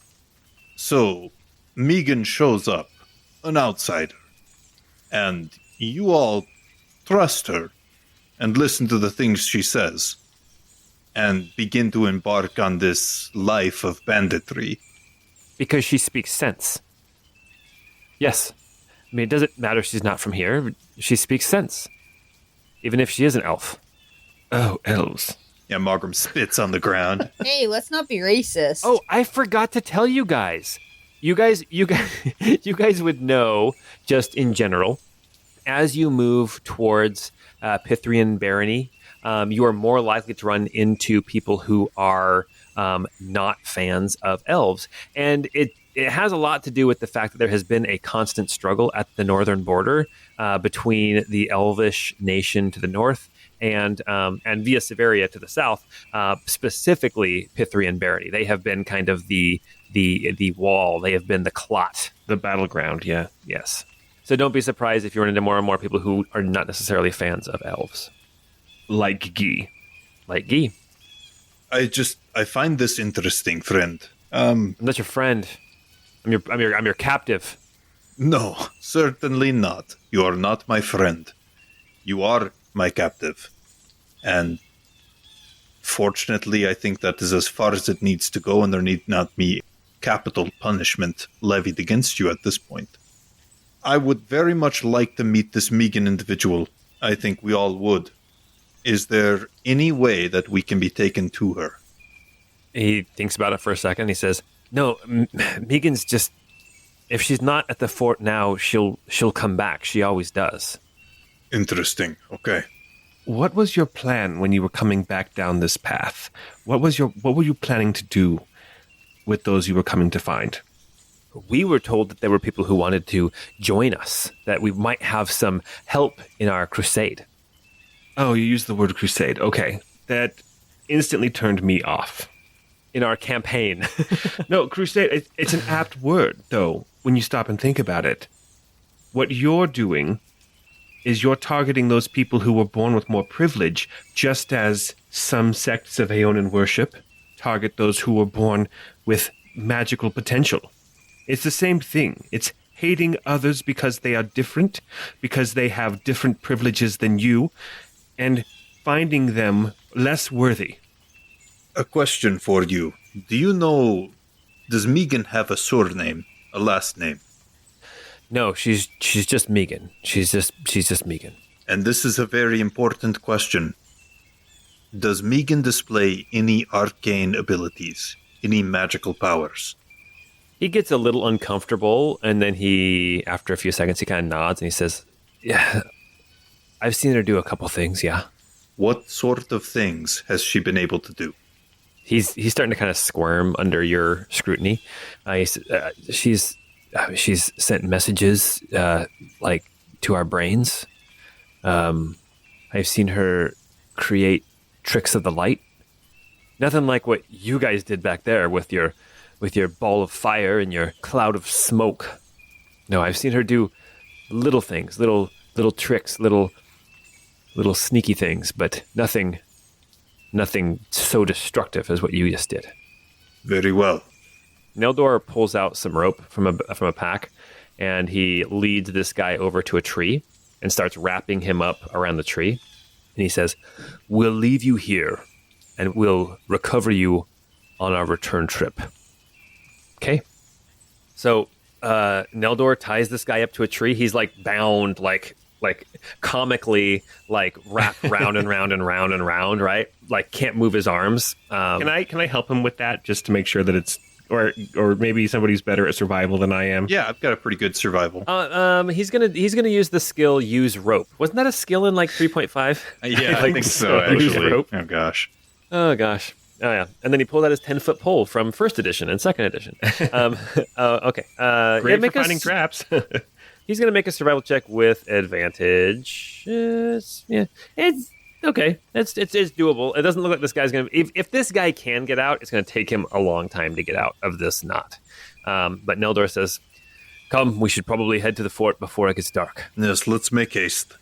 So, Megan shows up, an outsider, and you all trust her and listen to the things she says and begin to embark on this life of banditry. Because she speaks sense. Yes. I mean, it doesn't matter if she's not from here. She speaks sense. Even if she is an elf. Oh, elves. Yeah, Margrim spits on the ground. Hey, let's not be racist. Oh, I forgot to tell you guys. You guys would know, just in general, as you move towards Pithrian Barony, you are more likely to run into people who are not fans of elves. And it has a lot to do with the fact that there has been a constant struggle at the northern border between the elvish nation to the north and Via Severia to the south, specifically Pithrian Barony. They have been kind of the wall. They have been the clot. The battleground, yeah. Yes. So don't be surprised if you run into more and more people who are not necessarily fans of elves. Like Guy. Like Guy. I find this interesting, friend. I'm not your friend. I'm your captive. No, certainly not. You are not my friend. You are my captive. And fortunately, I think that is as far as it needs to go, and there need not be capital punishment levied against you at this point. I would very much like to meet this Megan individual. I think we all would. Is there any way that we can be taken to her? He thinks about it for a second. He says, "No, Megan's just. If she's not at the fort now, she'll come back. She always does." Interesting. Okay. What was your plan when you were coming back down this path? What were you planning to do with those you were coming to find? We were told that there were people who wanted to join us, that we might have some help in our crusade. Oh, you used the word crusade. Okay. That instantly turned me off. In our campaign. No, crusade, it's an apt word, though, when you stop and think about it. What you're doing is you're targeting those people who were born with more privilege, just as some sects of Aeonin worship target those who were born with magical potential. It's the same thing. It's hating others because they are different, because they have different privileges than you, and finding them less worthy. A question for you. Do you know, does Megan have a surname, a last name? No, she's just Megan. She's just Megan. And this is a very important question. Does Megan display any arcane abilities, any magical powers? He gets a little uncomfortable, and then after a few seconds, he kind of nods and he says, "Yeah, I've seen her do a couple things, yeah." What sort of things has she been able to do? He's starting to kind of squirm under your scrutiny. She's sent messages like to our brains. I've seen her create tricks of the light. Nothing like what you guys did back there with your ball of fire and your cloud of smoke. No, I've seen her do little things, little tricks, little sneaky things, but nothing so destructive as what you just did. Very well. Neldor pulls out some rope from a pack, and he leads this guy over to a tree and starts wrapping him up around the tree. And he says, "We'll leave you here, and we'll recover you on our return trip." Okay? So Neldor ties this guy up to a tree. He's like bound, like comically, like wrapped round and round and round and round, right? Like can't move his arms. Can I help him with that just to make sure that it's or maybe somebody's better at survival than I am? Yeah, I've got a pretty good survival. He's gonna use the skill use rope. Wasn't that a skill in like 3.5? Yeah, I think so, actually. Rope. Oh, gosh. Oh gosh. Oh yeah. And then he pulled out his 10-foot pole from first edition and second edition. Okay. Great for finding traps. He's gonna make a survival check with advantage. It's okay. It's doable. It doesn't look like this guy's gonna. If this guy can get out, it's gonna take him a long time to get out of this knot. But Neldor says, "Come, we should probably head to the fort before it gets dark." Yes, let's make haste.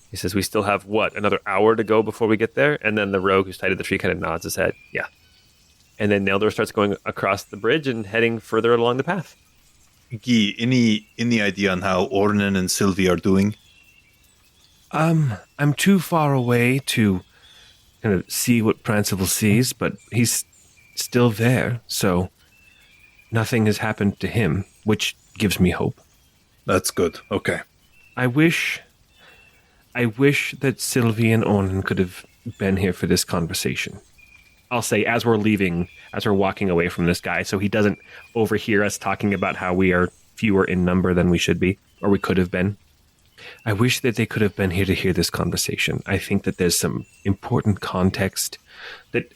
He says, "We still have another hour to go before we get there." And then the rogue who's tied to the tree kind of nods his head. Yeah. And then Neldor starts going across the bridge and heading further along the path. Guy, any idea on how Ornan and Sylvie are doing? I'm too far away to kind of see what Prancival sees, but he's still there, so nothing has happened to him, which gives me hope. That's good. Okay. I wish that Sylvie and Ornan could have been here for this conversation. I'll say as we're walking away from this guy, so he doesn't overhear us talking about how we are fewer in number than we should be, or we could have been. I wish that they could have been here to hear this conversation. I think that there's some important context that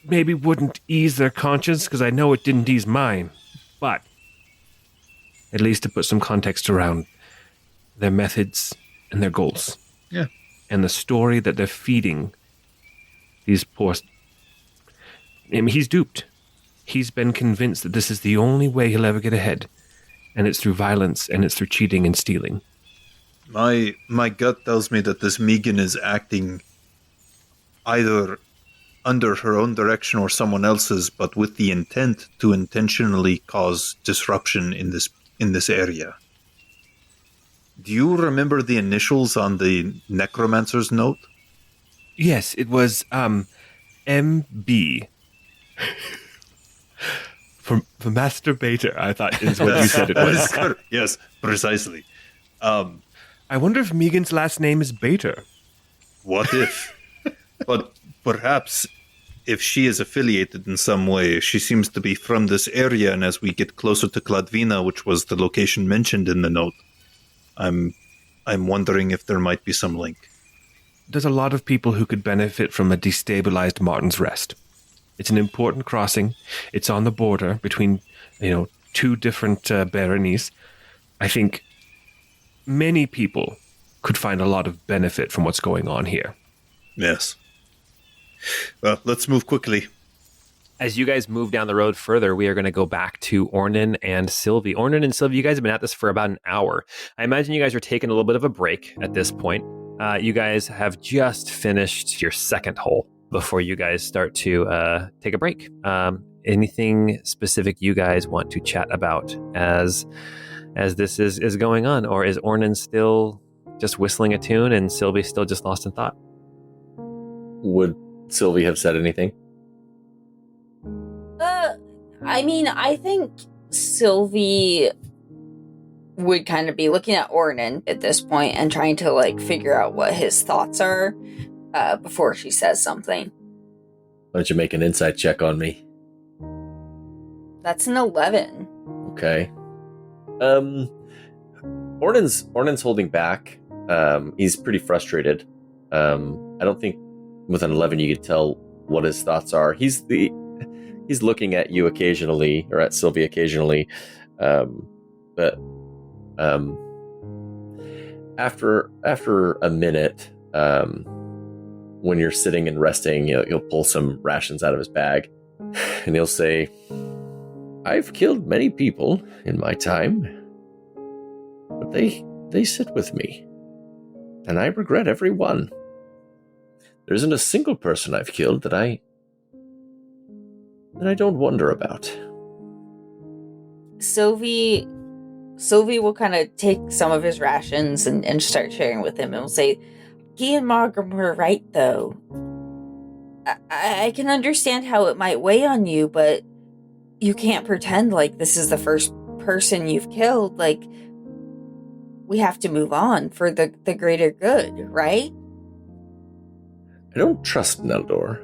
maybe wouldn't ease their conscience, because I know it didn't ease mine, but at least to put some context around their methods and their goals. Yeah. And the story that they're feeding these poor... I mean, he's duped. He's been convinced that this is the only way he'll ever get ahead. And it's through violence, and it's through cheating and stealing. My gut tells me that this Megan is acting either under her own direction or someone else's, but with the intent to intentionally cause disruption in this area. Do you remember the initials on the necromancer's note? Yes, it was MB. For masturbator, I thought is what you said it was. Yes, precisely. I wonder if Megan's last name is Bater. What if? But perhaps if she is affiliated in some way, she seems to be from this area, and as we get closer to Kladvina, which was the location mentioned in the note, I'm wondering if there might be some link. There's a lot of people who could benefit from a destabilized Martin's Rest. It's an important crossing. It's on the border between, two different baronies. I think many people could find a lot of benefit from what's going on here. Yes. Well, let's move quickly. As you guys move down the road further, we are going to go back to Ornan and Sylvie. Ornan and Sylvie, you guys have been at this for about an hour. I imagine you guys are taking a little bit of a break at this point. You guys have just finished your second hole before you guys start to take a break. Anything specific you guys want to chat about as this is going on? Or is Ornan still just whistling a tune and Sylvie still just lost in thought? Would Sylvie have said anything? I mean, I think Sylvie would kind of be looking at Ornan at this point and trying to, like, figure out what his thoughts are before she says something. Why don't you make an insight check on me? That's an 11. Okay. Ornan's holding back. He's pretty frustrated. I don't think with an 11 you could tell what his thoughts are. He's looking at you occasionally, or at Sylvie occasionally, but after a minute, when you're sitting and resting, he'll pull some rations out of his bag, and he'll say, "I've killed many people in my time, but they sit with me, and I regret every one. There isn't a single person I've killed that I don't wonder about." Sylvie will kind of take some of his rations and start sharing with him, and will say, "He and Margaret were right, though. I can understand how it might weigh on you, but you can't pretend like this is the first person you've killed. Like, we have to move on for the greater good, right?" I don't trust Neldor.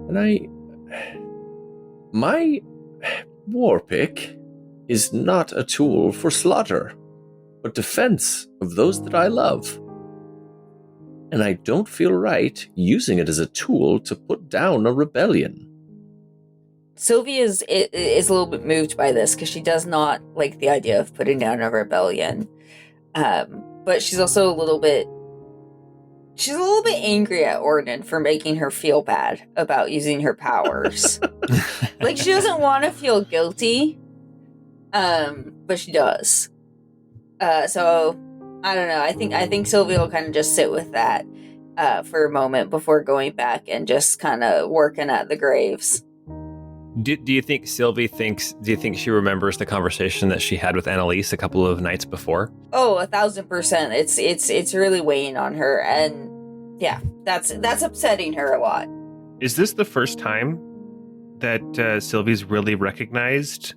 And my war pick is not a tool for slaughter, but defense of those that I love. And I don't feel right using it as a tool to put down a rebellion. Sylvie is a little bit moved by this because she does not like the idea of putting down a rebellion. But she's also a little bit angry at Ornan for making her feel bad about using her powers. Like, she doesn't want to feel guilty, but she does. So I don't know. I think Sylvie will kind of just sit with that for a moment before going back and just kind of working at the graves. Do you think Sylvie do you think she remembers the conversation that she had with Annalise a couple of nights before? Oh, 1,000%. It's really weighing on her, and yeah, that's upsetting her a lot. Is this the first time that Sylvie's really recognized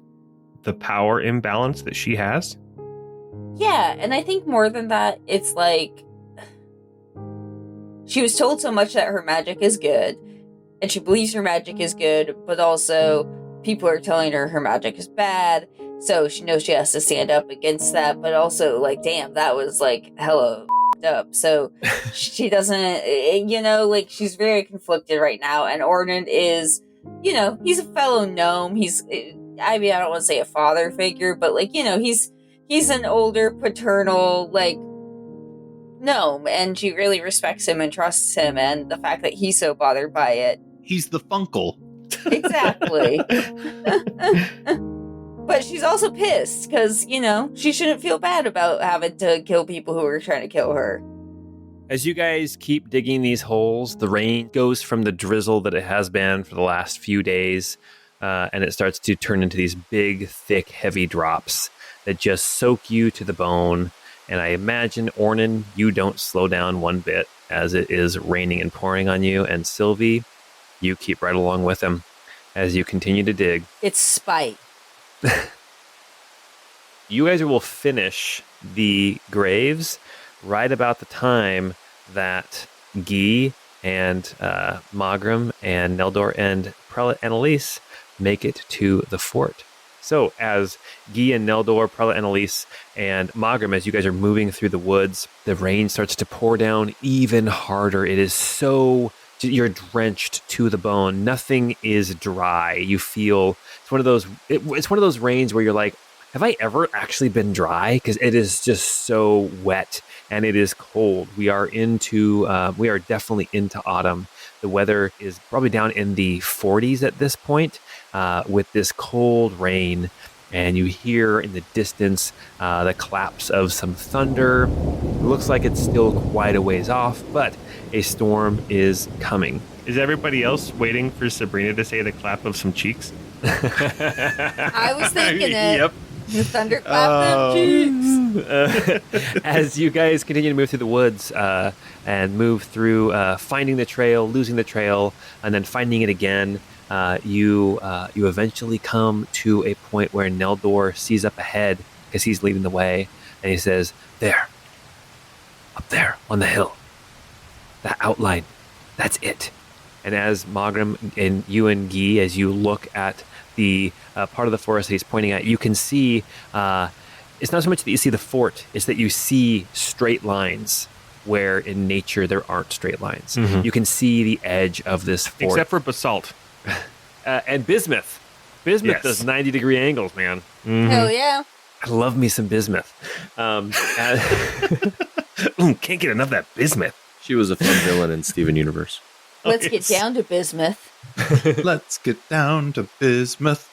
the power imbalance that she has? Yeah, and I think more than that, it's like she was told so much that her magic is good, and she believes her magic is good, but also people are telling her her magic is bad, so she knows she has to stand up against that, but also, like, damn, that was, like, hella up. So she doesn't, like, she's very conflicted right now, and Ornan is, he's a fellow gnome. He's, I don't want to say a father figure, but, like, he's an older paternal, like, gnome, and she really respects him and trusts him, and the fact that he's so bothered by it. He's the Funkle. Exactly. But she's also pissed because, she shouldn't feel bad about having to kill people who are trying to kill her. As you guys keep digging these holes, the rain goes from the drizzle that it has been for the last few days, and it starts to turn into these big, thick, heavy drops that just soak you to the bone. And I imagine, Ornan, you don't slow down one bit as it is raining and pouring on you. And Sylvie, you keep right along with him as you continue to dig. It's spite. You guys will finish the graves right about the time that Guy and Magram and Neldor and Prelate Annalise make it to the fort. So as Guy and Neldor, Prelate Annalise, and Magram, as you guys are moving through the woods, the rain starts to pour down even harder. It is so... You're drenched to the bone. Nothing is dry. You feel... It's one of those rains where you're like, have I ever actually been dry? Because it is just so wet and it is cold. We are definitely into autumn. The weather is probably down in the 40s at this point, with this cold rain. And you hear in the distance the claps of some thunder. It looks like it's still quite a ways off, but a storm is coming. Is everybody else waiting for Sabrina to say the clap of some cheeks? I was thinking it. Yep. The thunderclap them cheeks. As you guys continue to move through the woods and move through finding the trail, losing the trail, and then finding it again, you eventually come to a point where Neldor sees up ahead because he's leading the way, and he says, "There, up there on the hill, that outline, that's it." And as Mogram and you and Guy, as you look at the part of the forest that he's pointing at, you can see it's not so much that you see the fort, it's that you see straight lines where in nature there aren't straight lines. Mhm. You can see the edge of this fort. Except for basalt. And bismuth. Bismuth Yes. does 90-degree angles, man. Hell yeah. I love me some bismuth. Can't get enough of that bismuth. She was a fun villain in Steven Universe. Let's yes. get down to bismuth. Let's get down to bismuth.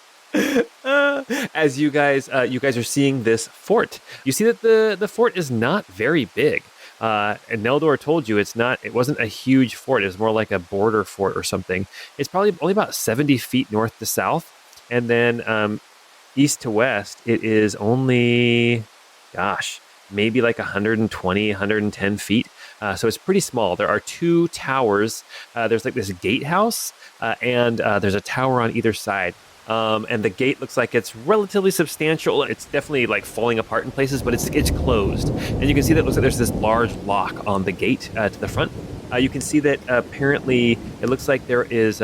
As you guys are seeing this fort, you see that the fort is not very big. And Neldor told you it wasn't a huge fort. It was more like a border fort or something. It's probably only about 70 feet north to south. And then east to west, it is only, maybe like 120, 110 feet. So it's pretty small. There are two towers. There's like this gatehouse, and there's a tower on either side. And the gate looks like it's relatively substantial. It's definitely like falling apart in places, but it's closed. And you can see that it looks like there's this large lock on the gate to the front. You can see that apparently it looks like there is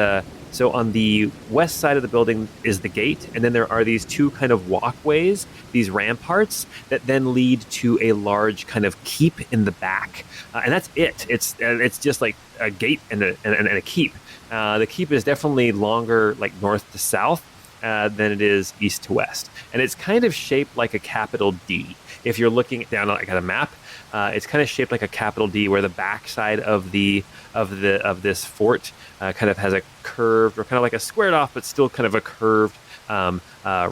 so on the west side of the building is the gate, and then there are these two kind of walkways, these ramparts that then lead to a large kind of keep in the back, and that's it. It's just like a gate and a keep. The keep is definitely longer, like north to south, than it is east to west, and it's kind of shaped like a capital D. If you're looking down like at a map, it's kind of shaped like a capital D, where the backside of this fort kind of has a curved, or kind of like a squared off, but still kind of a curved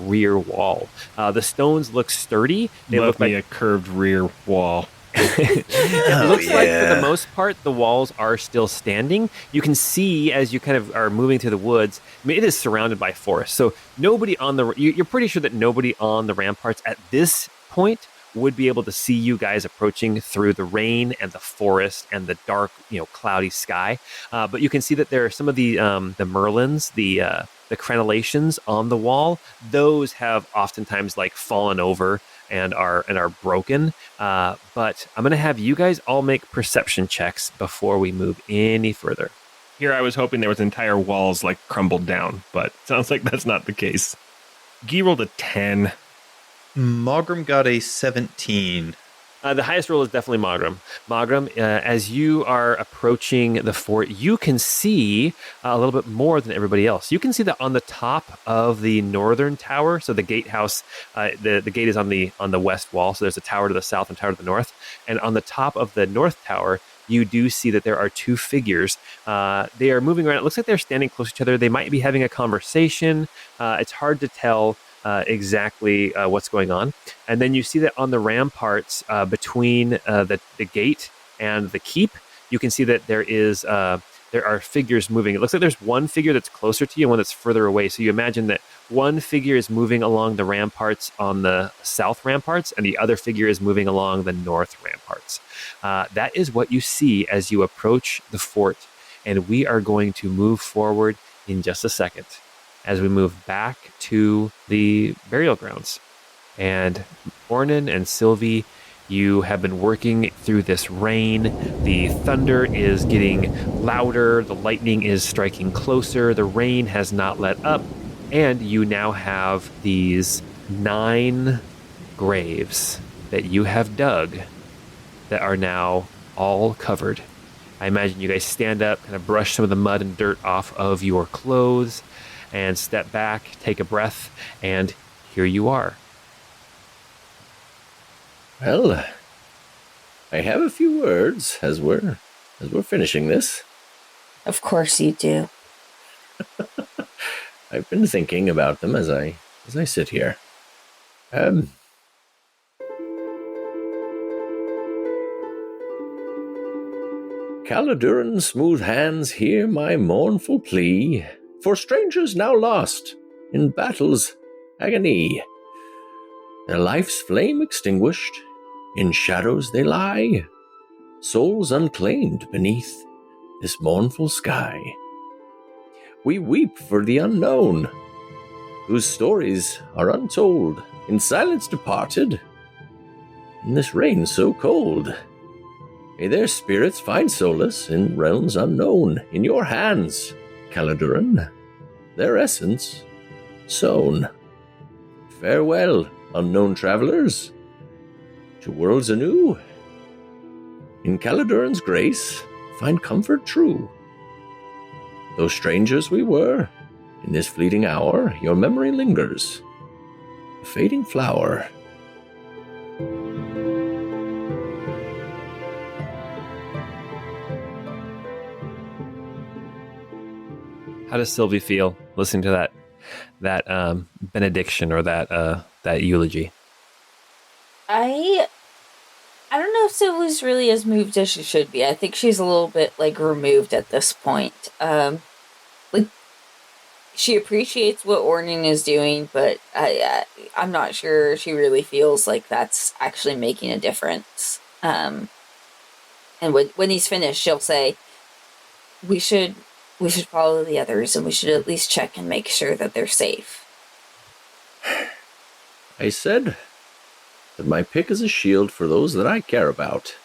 rear wall. The stones look sturdy. They Love look like a curved rear wall. it looks like for the most part the walls are still standing. You can see as you kind of are moving through the woods, I mean, it is surrounded by forest, so nobody on you're pretty sure that nobody on the ramparts at this point would be able to see you guys approaching through the rain and the forest and the dark, cloudy sky. But you can see that there are some of the merlins, the crenellations on the wall. Those have oftentimes like fallen over and are broken. But I'm going to have you guys all make perception checks before we move any further. Here I was hoping there was entire walls like crumbled down, but sounds like that's not the case. Guy rolled a 10. Mogram got a 17. The highest roll is definitely Mogram. Mogram, as you are approaching the fort, you can see a little bit more than everybody else. You can see that on the top of the northern tower, so the gatehouse, the gate is on the west wall, so there's a tower to the south and tower to the north. And on the top of the north tower, you do see that there are two figures. They are moving around. It looks like they're standing close to each other. They might be having a conversation. It's hard to tell exactly what's going on. And then you see that on the ramparts between the gate and the keep, you can see that there are figures moving. It looks like there's one figure that's closer to you and one that's further away. So you imagine that one figure is moving along the ramparts on the south ramparts, and the other figure is moving along the north ramparts. That is what you see as you approach the fort. And we are going to move forward in just a second, as we move back to the burial grounds. And Ornan and Sylvie, you have been working through this rain. The thunder is getting louder. The lightning is striking closer. The rain has not let up. And you now have these 9 graves that you have dug that are now all covered. I imagine you guys stand up, kind of brush some of the mud and dirt off of your clothes, and step back, take a breath, and here you are. Well, I have a few words as we're finishing this. Of course you do. I've been thinking about them as I sit here. Caladuran smooth hands, hear my mournful plea, for strangers now lost in battle's agony. Their life's flame extinguished, in shadows they lie, souls unclaimed beneath this mournful sky. We weep for the unknown, whose stories are untold, in silence departed, in this rain so cold. May their spirits find solace in realms unknown, in your hands, Caladuran, their essence sown. Farewell, unknown travelers, to worlds anew. In Caladuran's grace, find comfort true. Though strangers we were, in this fleeting hour, your memory lingers, a fading flower. How does Sylvie feel listening to that benediction or that eulogy? I don't know if Sylvie's really as moved as she should be. I think she's a little bit like removed at this point. Like she appreciates what Ornan is doing, but I'm not sure she really feels like that's actually making a difference. And when he's finished, she'll say, "We should follow the others, and we should at least check and make sure that they're safe." I said that my pick is a shield for those that I care about.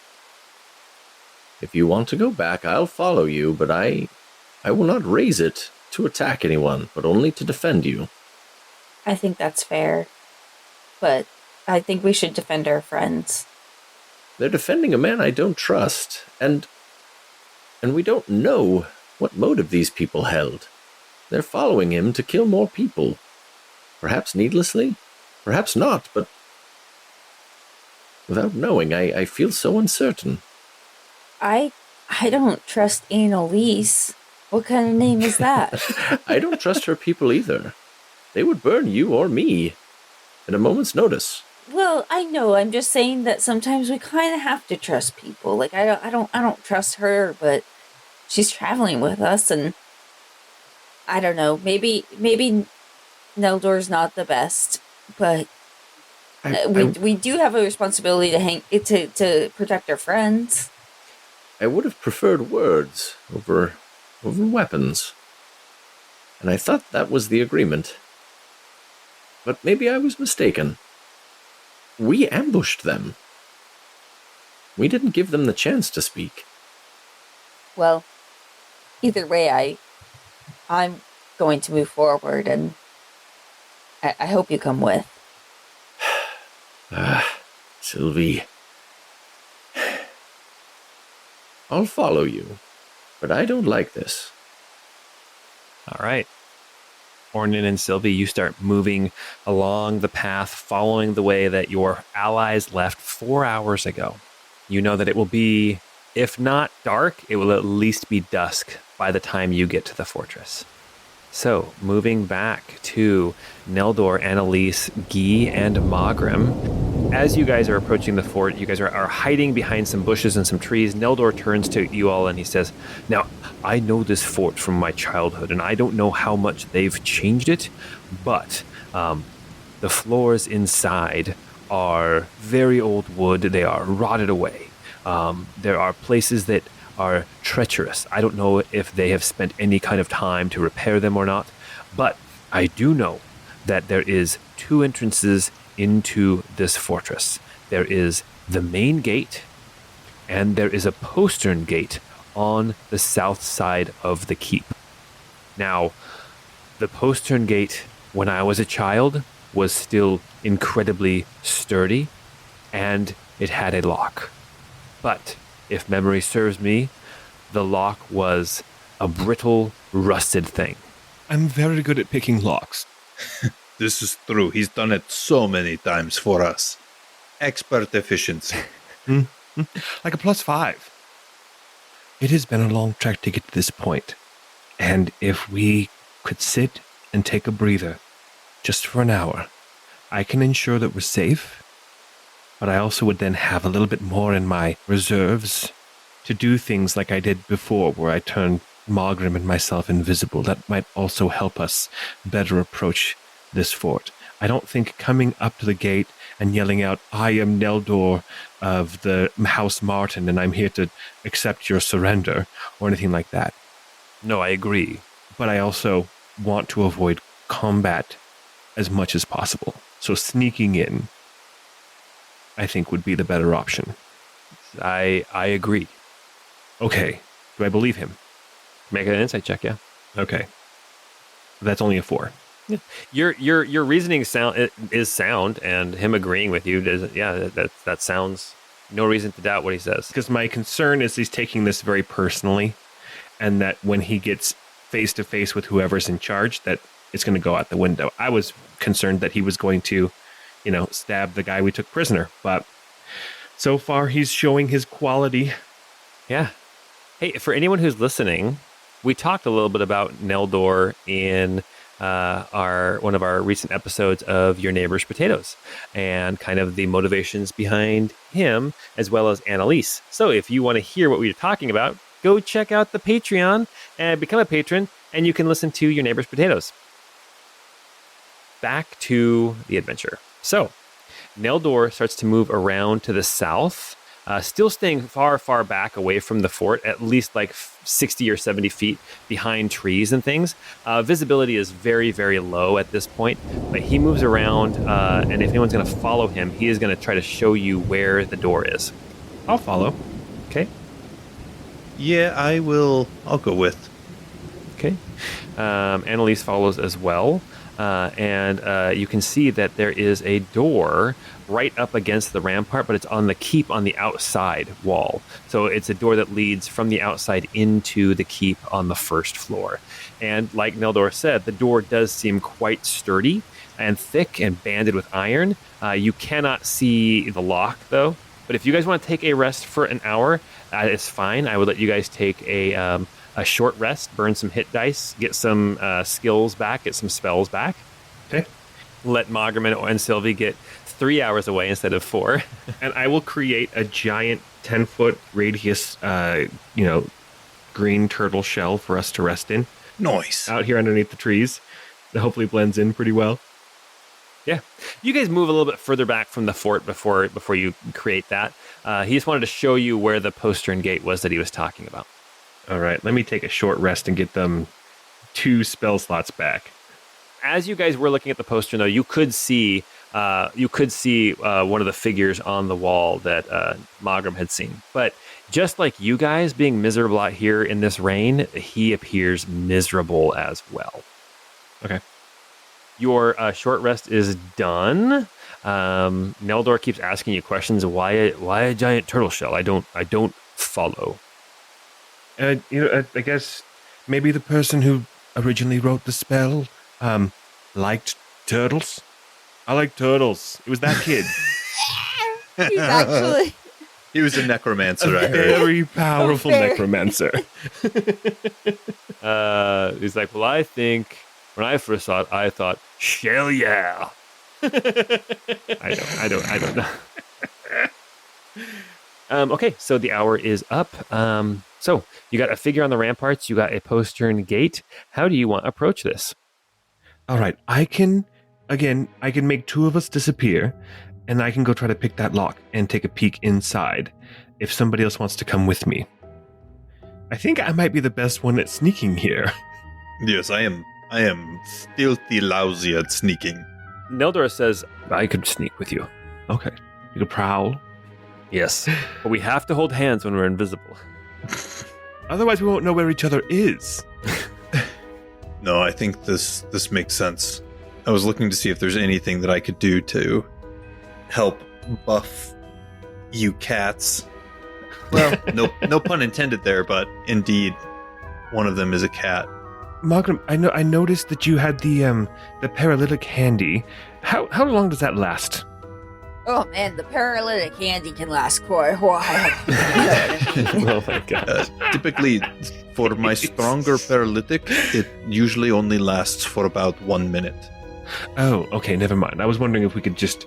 If you want to go back, I'll follow you, but I will not raise it to attack anyone, but only to defend you. I think that's fair, but I think we should defend our friends. They're defending a man I don't trust, and we don't know what motive these people held. They're following him to kill more people. Perhaps needlessly, perhaps not, but without knowing, I feel so uncertain. I don't trust Annalise. What kind of name is that? I don't trust her people either. They would burn you or me at a moment's notice. Well, I know. I'm just saying that sometimes we kind of have to trust people. Like I don't trust her, but she's traveling with us, and I don't know. Maybe Neldor's not the best, but we do have a responsibility to protect our friends. I would have preferred words over weapons, and I thought that was the agreement. But maybe I was mistaken. We ambushed them. We didn't give them the chance to speak. Well, either way, I'm going to move forward, and I hope you come with. Sylvie. I'll follow you, but I don't like this. All right. Ornan and Sylvie, you start moving along the path, following the way that your allies left 4 hours ago. You know that it will be, if not dark, it will at least be dusk by the time you get to the fortress. So, moving back to Neldor, Annalise, Guy, and Magrim. As you guys are approaching the fort, you guys are hiding behind some bushes and some trees. Neldor turns to you all and he says, "Now, I know this fort from my childhood, and I don't know how much they've changed it, but the floors inside are very old wood. They are rotted away. There are places that are treacherous. I don't know if they have spent any kind of time to repair them or not, but I do know that there is 2 entrances into this fortress. There is the main gate, and there is a postern gate on the south side of the keep. Now, the postern gate, when I was a child, was still incredibly sturdy, and it had a lock. But if memory serves me, the lock was a brittle, rusted thing. I'm very good at picking locks. This is true. He's done it so many times for us. Expert efficiency. Like a +5. It has been a long trek to get to this point, and if we could sit and take a breather just for an hour, I can ensure that we're safe, but I also would then have a little bit more in my reserves to do things like I did before, where I turned Margrim and myself invisible. That might also help us better approach this fort. I don't think coming up to the gate and yelling out, "I am Neldor of the House Martin, and I'm here to accept your surrender," or anything like that. No, I agree. But I also want to avoid combat as much as possible. So sneaking in, I think, would be the better option. I agree. Okay. Do I believe him? Make an insight check, yeah. Okay. That's only a 4. Yeah. Your reasoning is sound, and him agreeing with you that sounds no reason to doubt what he says. Because my concern is he's taking this very personally, and that when he gets face to face with whoever's in charge, that it's going to go out the window. I was concerned that he was going to, stab the guy we took prisoner, but so far he's showing his quality. Yeah. Hey, for anyone who's listening, we talked a little bit about Neldor in one of our recent episodes of Your Neighbor's Potatoes, and kind of the motivations behind him, as well as Annalise. So if you want to hear what we were talking about, go check out the Patreon and become a patron, and you can listen to Your Neighbor's Potatoes. Back to the adventure. So Neldor starts to move around to the south, still staying far, far back away from the fort, at least like 60 or 70 feet behind trees and things. Visibility is very, very low at this point, but he moves around, and if anyone's going to follow him, he is going to try to show you where the door is. I'll follow. Okay. Yeah, I will. I'll go with. Okay. Annalise follows as well. And you can see that there is a door right up against the rampart, but it's on the keep on the outside wall. So it's a door that leads from the outside into the keep on the first floor. And like Neldor said, the door does seem quite sturdy and thick and banded with iron. You cannot see the lock, though. But if you guys want to take a rest for an hour, it's fine. I would let you guys take a short rest, burn some hit dice, get some skills back, get some spells back. Okay. Let Margrim and Sylvie get 3 hours away instead of 4. And I will create a giant 10-foot radius, green turtle shell for us to rest in. Nice. Out here underneath the trees. That hopefully blends in pretty well. Yeah. You guys move a little bit further back from the fort before you create that. He just wanted to show you where the postern gate was that he was talking about. All right, let me take a short rest and get them 2 spell slots back. As you guys were looking at the postern, though, you could see one of the figures on the wall that Margrim had seen. But just like you guys being miserable out here in this rain, he appears miserable as well. Okay. Your short rest is done. Neldor keeps asking you questions. Why a giant turtle shell? I don't follow. I guess maybe the person who originally wrote the spell liked turtles. I like turtles. It was that kid. He's actually... He was a necromancer, A I heard. very powerful necromancer. He's like, well, I think when I first saw it, I thought, shell yeah. I don't know. Okay, so the hour is up. So you got a figure on the ramparts. You got a postern gate. How do you want to approach this? All right, I can make 2 of us disappear, and I can go try to pick that lock and take a peek inside if somebody else wants to come with me. I think I might be the best one at sneaking here. Yes, I am filthy lousy at sneaking. Neldor says, I could sneak with you. Okay, you could prowl. Yes, but we have to hold hands when we're invisible. Otherwise, we won't know where each other is. No, I think this makes sense. I was looking to see if there's anything that I could do to help buff you cats. Well, no pun intended there, but indeed, one of them is a cat. Margrim, I noticed that you had the paralytic handy. How long does that last? Oh man, the paralytic candy can last quite a while. Oh my god. Typically, for my stronger paralytic, it usually only lasts for about 1 minute. Oh, okay, never mind. I was wondering if we could just,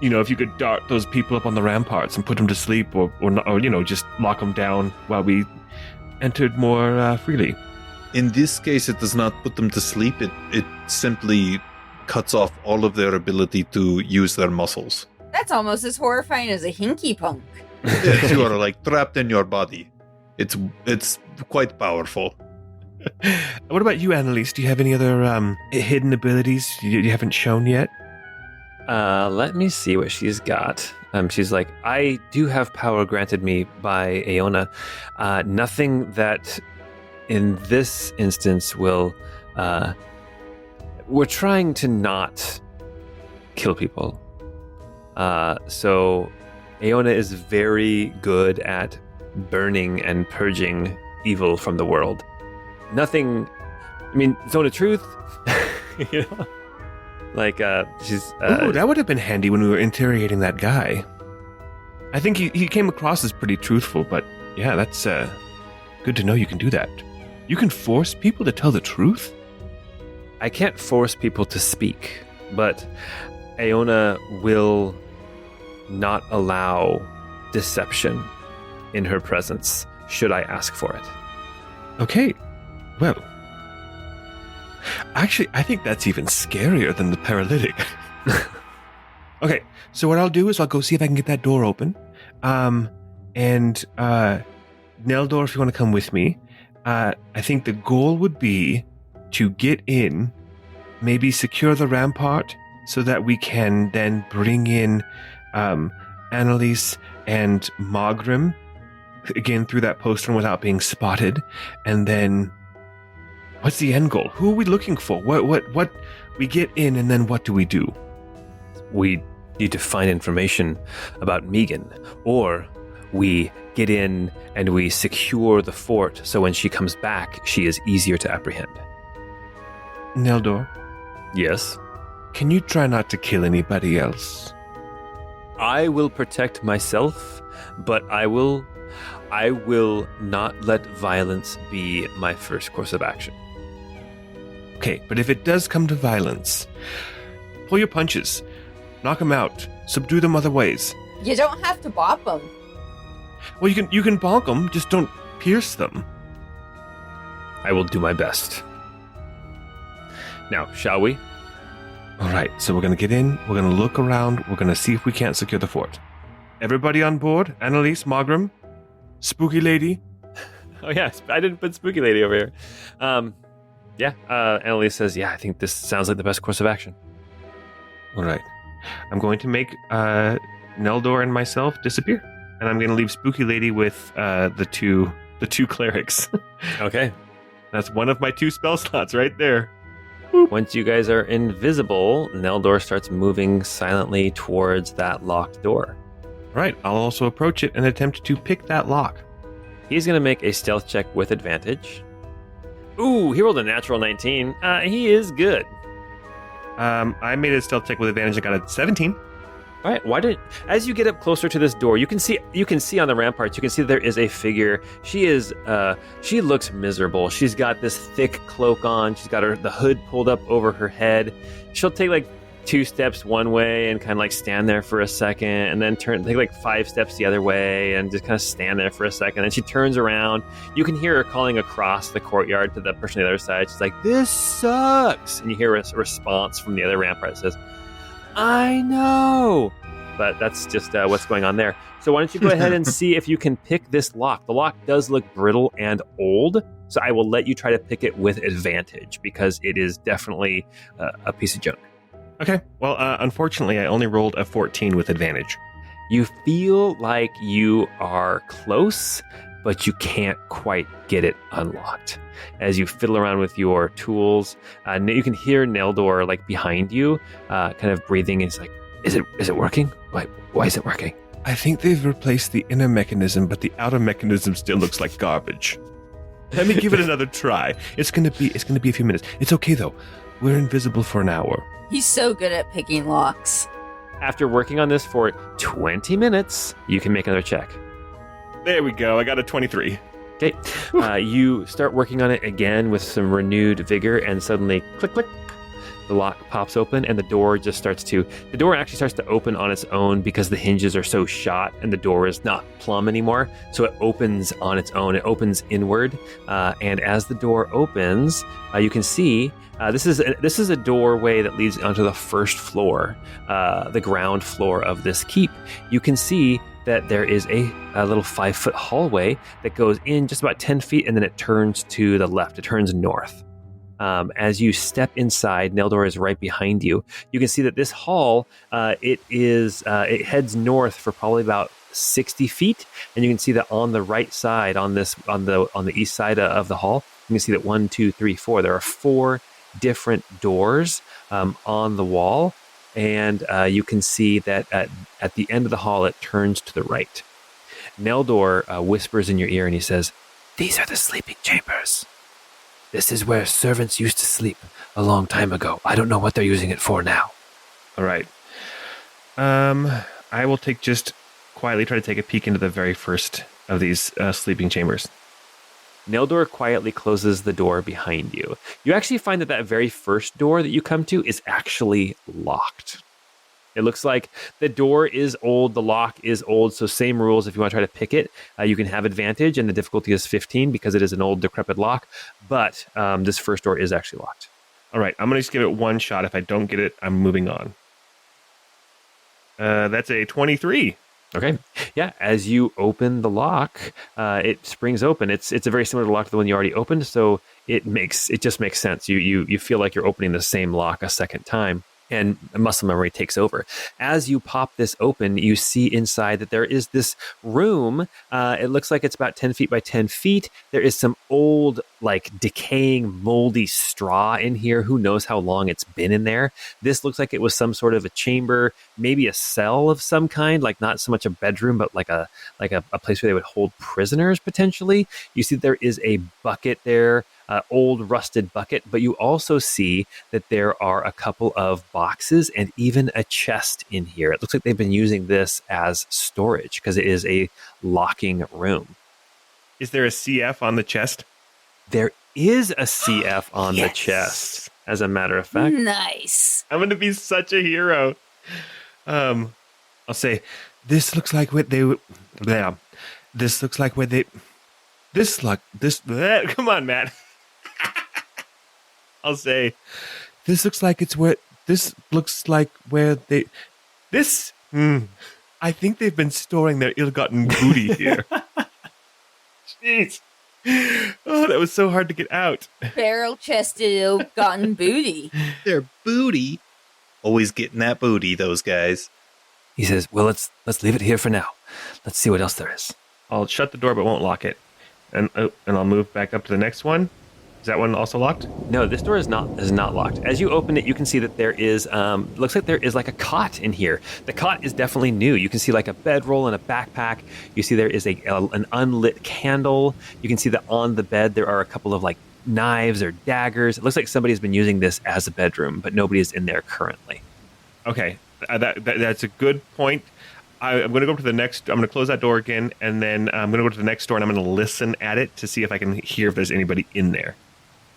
if you could dart those people up on the ramparts and put them to sleep, or not, or just lock them down while we entered more freely. In this case, it does not put them to sleep. It simply cuts off all of their ability to use their muscles. That's almost as horrifying as a hinky punk. Yes, you are like trapped in your body. It's quite powerful. What about you, Annalise? Do you have any other hidden abilities you haven't shown yet? Let me see what she's got. She's like, I do have power granted me by Aona. Nothing that in this instance will... we're trying to not kill people. So Aona is very good at burning and purging evil from the world. Nothing, Zone of Truth, like, she's... Ooh, that would have been handy when we were interrogating that guy. I think he came across as pretty truthful, but yeah, that's good to know you can do that. You can force people to tell the truth? I can't force people to speak, but Aona will not allow deception in her presence, should I ask for it. Okay, well, actually, I think that's even scarier than the paralytic. Okay, so what I'll do is I'll go see if I can get that door open. And Neldor, if you want to come with me, I think the goal would be to get in, maybe secure the rampart so that we can then bring in Annalise and Mogrim, again through that postern without being spotted. And then, what's the end goal? Who are we looking for? What we get in, and then what do we do? We need to find information about Megan, or we get in and we secure the fort so when she comes back, she is easier to apprehend. Neldor, Yes? can you try not to kill anybody else? I will protect myself, but I will not let violence be my first course of action. Okay, but if it does come to violence, pull your punches, knock them out, subdue them other ways. You don't have to bop them. Well, you can bonk them, just don't pierce them. I will do my best. Now, shall we? All right, so we're going to get in, we're going to look around, we're going to see if we can't secure the fort. Everybody on board? Annalise, Mogrim, Spooky Lady? Oh, yeah, I didn't put Spooky Lady over here. Annalise says, I think this sounds like the best course of action. All right. I'm going to make Neldor and myself disappear, and I'm going to leave Spooky Lady with the two clerics. Okay. That's one of my 2 spell slots right there. Once you guys are invisible, Neldor starts moving silently towards that locked door. All right, I'll also approach it and attempt to pick that lock. He's going to make a stealth check with advantage. Ooh, he rolled a natural 19. He is good. I made a stealth check with advantage. I got a 17. All right. As you get up closer to this door, you can see on the ramparts. You can see there is a figure. She looks miserable. She's got this thick cloak on. She's got the hood pulled up over her head. She'll take like 2 steps one way and kind of like stand there for a second, and then take like 5 steps the other way and just kind of stand there for a second. And she turns around. You can hear her calling across the courtyard to the person on the other side. She's like, "This sucks," and you hear a response from the other rampart that says, "I know." But that's just what's going on there. So why don't you go ahead and see if you can pick this lock. The lock does look brittle and old, so I will let you try to pick it with advantage because it is definitely a piece of junk. Okay. Well, unfortunately, I only rolled a 14 with advantage. You feel like you are close, but you can't quite get it unlocked. As you fiddle around with your tools, you can hear Neldor like behind you, kind of breathing. It's like, is it working? Why is it working? I think they've replaced the inner mechanism, but the outer mechanism still looks like garbage. Let me give it another try. It's gonna be a few minutes. It's okay though. We're invisible for an hour. He's so good at picking locks. After working on this for 20 minutes, you can make another check. There we go. I got a 23. Okay. You start working on it again with some renewed vigor, and suddenly, click, click, the lock pops open, and the door actually starts to open on its own because the hinges are so shot, and the door is not plumb anymore. So it opens on its own. It opens inward, and as the door opens, you can see this is a doorway that leads onto the first floor, the ground floor of this keep. You can see that there is a little 5-foot hallway that goes in just about 10 feet, and then it turns to the left. It turns north. As you step inside, Neldor is right behind you. You can see that this hall, it heads north for probably about 60 feet, and you can see that on the right side, on the east side of the hall, you can see that 1, 2, 3, 4. There are 4 different doors on the wall, and you can see that at the end of the hall, it turns to the right. Neldor whispers in your ear, and he says, "These are the sleeping chambers. This is where servants used to sleep a long time ago. I don't know what they're using it for now." All right. I will just quietly try to take a peek into the very first of these sleeping chambers. Neldor quietly closes the door behind you. You actually find that very first door that you come to is actually locked. It looks like the door is old, the lock is old, so same rules if you want to try to pick it. You can have advantage, and the difficulty is 15 because it is an old, decrepit lock, but this first door is actually locked. All right, I'm going to just give it one shot. If I don't get it, I'm moving on. That's a 23. Okay. Yeah, as you open the lock, it springs open. It's a very similar lock to the one you already opened, so it just makes sense. You feel like you're opening the same lock a second time, and muscle memory takes over. As you pop this open, you see inside that there is this room. It looks like it's about 10 feet by 10 feet. There is some old, decaying, moldy straw in here. Who knows how long it's been in there? This looks like it was some sort of a chamber, maybe a cell of some kind, not so much a bedroom, but like a place where they would hold prisoners, potentially. You see there is a bucket there, old rusted bucket, but you also see that there are a couple of boxes and even a chest in here. It looks like they've been using this as storage because it is a locking room. Is there a CF on the chest? There is a CF on the chest, as a matter of fact. Nice. I'm going to be such a hero. I'll say, this looks like where they would... This looks like where they... Come on, Matt. I'll say, this looks like it's where... This looks like where they... This... I think they've been storing their ill-gotten booty here. Jeez. Oh, that was so hard to get out. Barrel-chested, ill-gotten booty. Their booty. Always getting that booty, those guys. He says, well, let's leave it here for now. Let's see what else there is. I'll shut the door but won't lock it. And I'll move back up to the next one. Is that one also locked? No, this door is not locked. As you open it, you can see that there is, looks like there is a cot in here. The cot is definitely new. You can see a bedroll and a backpack. You see there is an unlit candle. You can see that on the bed there are a couple of knives or daggers. It looks like somebody's been using this as a bedroom, but nobody is in there currently. Okay, that's a good point. I'm going to go up to the next. I'm going to close that door again, and then I'm going to go to the next door, and I'm going to listen at it to see if I can hear if there's anybody in there.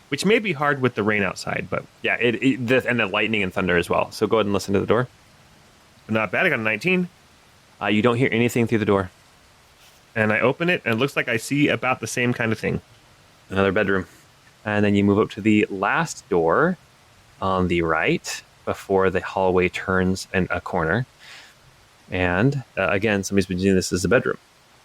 Which may be hard with the rain outside, but... Yeah, and the lightning and thunder as well. So go ahead and listen to the door. Not bad, I got a 19. You don't hear anything through the door. And I open it, and it looks like I see about the same kind of thing. Another bedroom. And then you move up to the last door on the right before the hallway turns a corner. And again, somebody's been using this as a bedroom.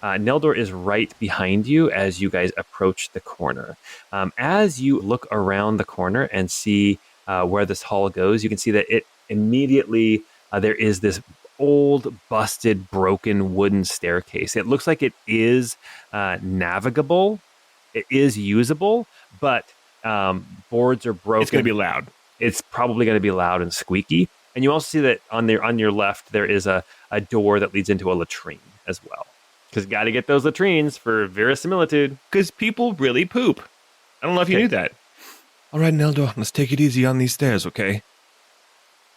Neldor is right behind you as you guys approach the corner. As you look around the corner and see where this hall goes, you can see that it immediately, there is this old, busted, broken wooden staircase. It looks like it is navigable. It is usable, but boards are broken. It's going to be loud. It's probably going to be loud and squeaky. And you also see that on your left, there is a door that leads into a latrine as well. Because you got to get those latrines for verisimilitude. Because people really poop. I don't know if you knew that. All right, Neldor, let's take it easy on these stairs, okay?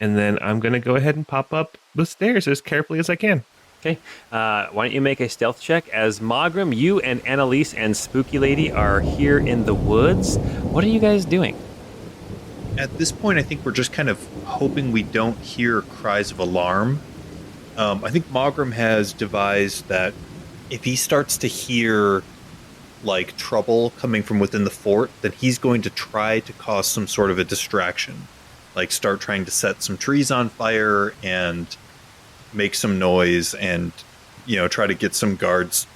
And then I'm going to go ahead and pop up the stairs as carefully as I can. Okay. Why don't you make a stealth check? As Mogram, you and Annalise and Spooky Lady are here in the woods. What are you guys doing? At this point, I think we're just kind of hoping we don't hear cries of alarm. I think Mogram has devised that if he starts to hear like trouble coming from within the fort, then he's going to try to cause some sort of a distraction, like start trying to set some trees on fire and make some noise and, try to get some guards'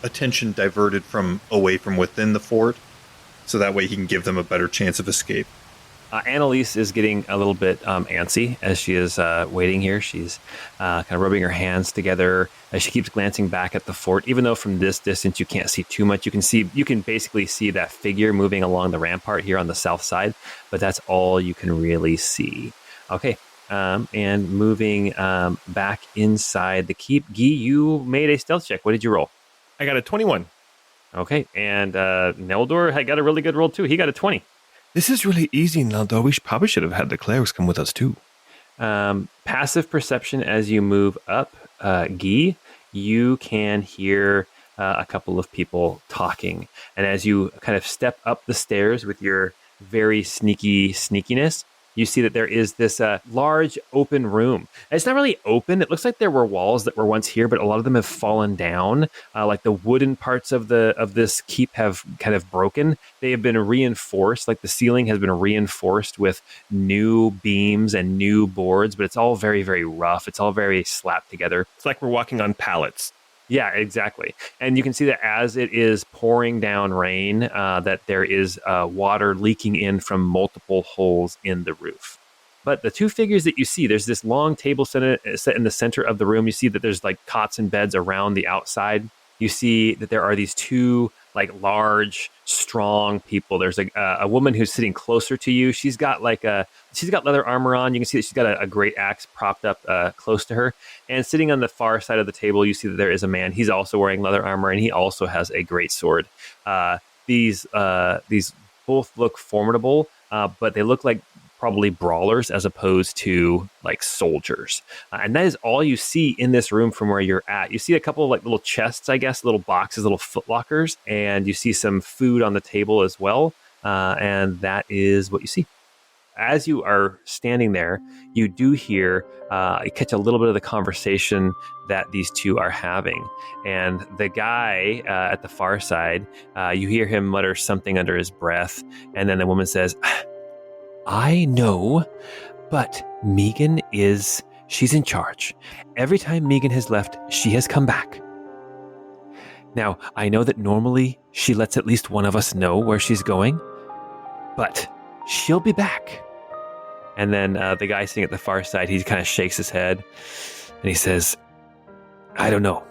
attention diverted from away from within the fort, so that way he can give them a better chance of escape. Annalise is getting a little bit antsy as she is waiting here. She's kind of rubbing her hands together as she keeps glancing back at the fort. Even though from this distance you can't see too much, you can basically see that figure moving along the rampart here on the south side, but that's all you can really see. Okay, and moving back inside the keep. Guy, you made a stealth check. What did you roll? I got a 21. Okay, and Neldor had got a really good roll too. He got a 20. This is really easy, Naldo. We probably should have had the clerics come with us, too. Passive perception as you move up, Guy, you can hear a couple of people talking. And as you kind of step up the stairs with your very sneakiness, you see that there is this large open room. And it's not really open. It looks like there were walls that were once here, but a lot of them have fallen down. Like the wooden parts of this keep have kind of broken. They have been reinforced. Like the ceiling has been reinforced with new beams and new boards, but it's all very, very rough. It's all very slapped together. It's like we're walking on pallets. Yeah, exactly. And you can see that as it is pouring down rain, that there is water leaking in from multiple holes in the roof. But the two figures that you see, there's this long table set in the center of the room. You see that there's like cots and beds around the outside. You see that there are these two like large, strong people. There's a woman who's sitting closer to you. She's got leather armor on. You can see that she's got a great axe propped up close to her. And sitting on the far side of the table, you see that there is a man. He's also wearing leather armor, and he also has a great sword. These both look formidable, but they look like probably brawlers as opposed to like soldiers. And that is all you see in this room from where you're at. You see a couple of like little chests, I guess, little boxes, little footlockers, and you see some food on the table as well. And that is what you see. As you are standing there, you do hear, you catch a little bit of the conversation that these two are having. And the guy at the far side, you hear him mutter something under his breath. And then the woman says, I know, but Megan she's in charge. Every time Megan has left, she has come back. Now, I know that normally she lets at least one of us know where she's going, but she'll be back. And then the guy sitting at the far side, he kind of shakes his head and he says, I don't know.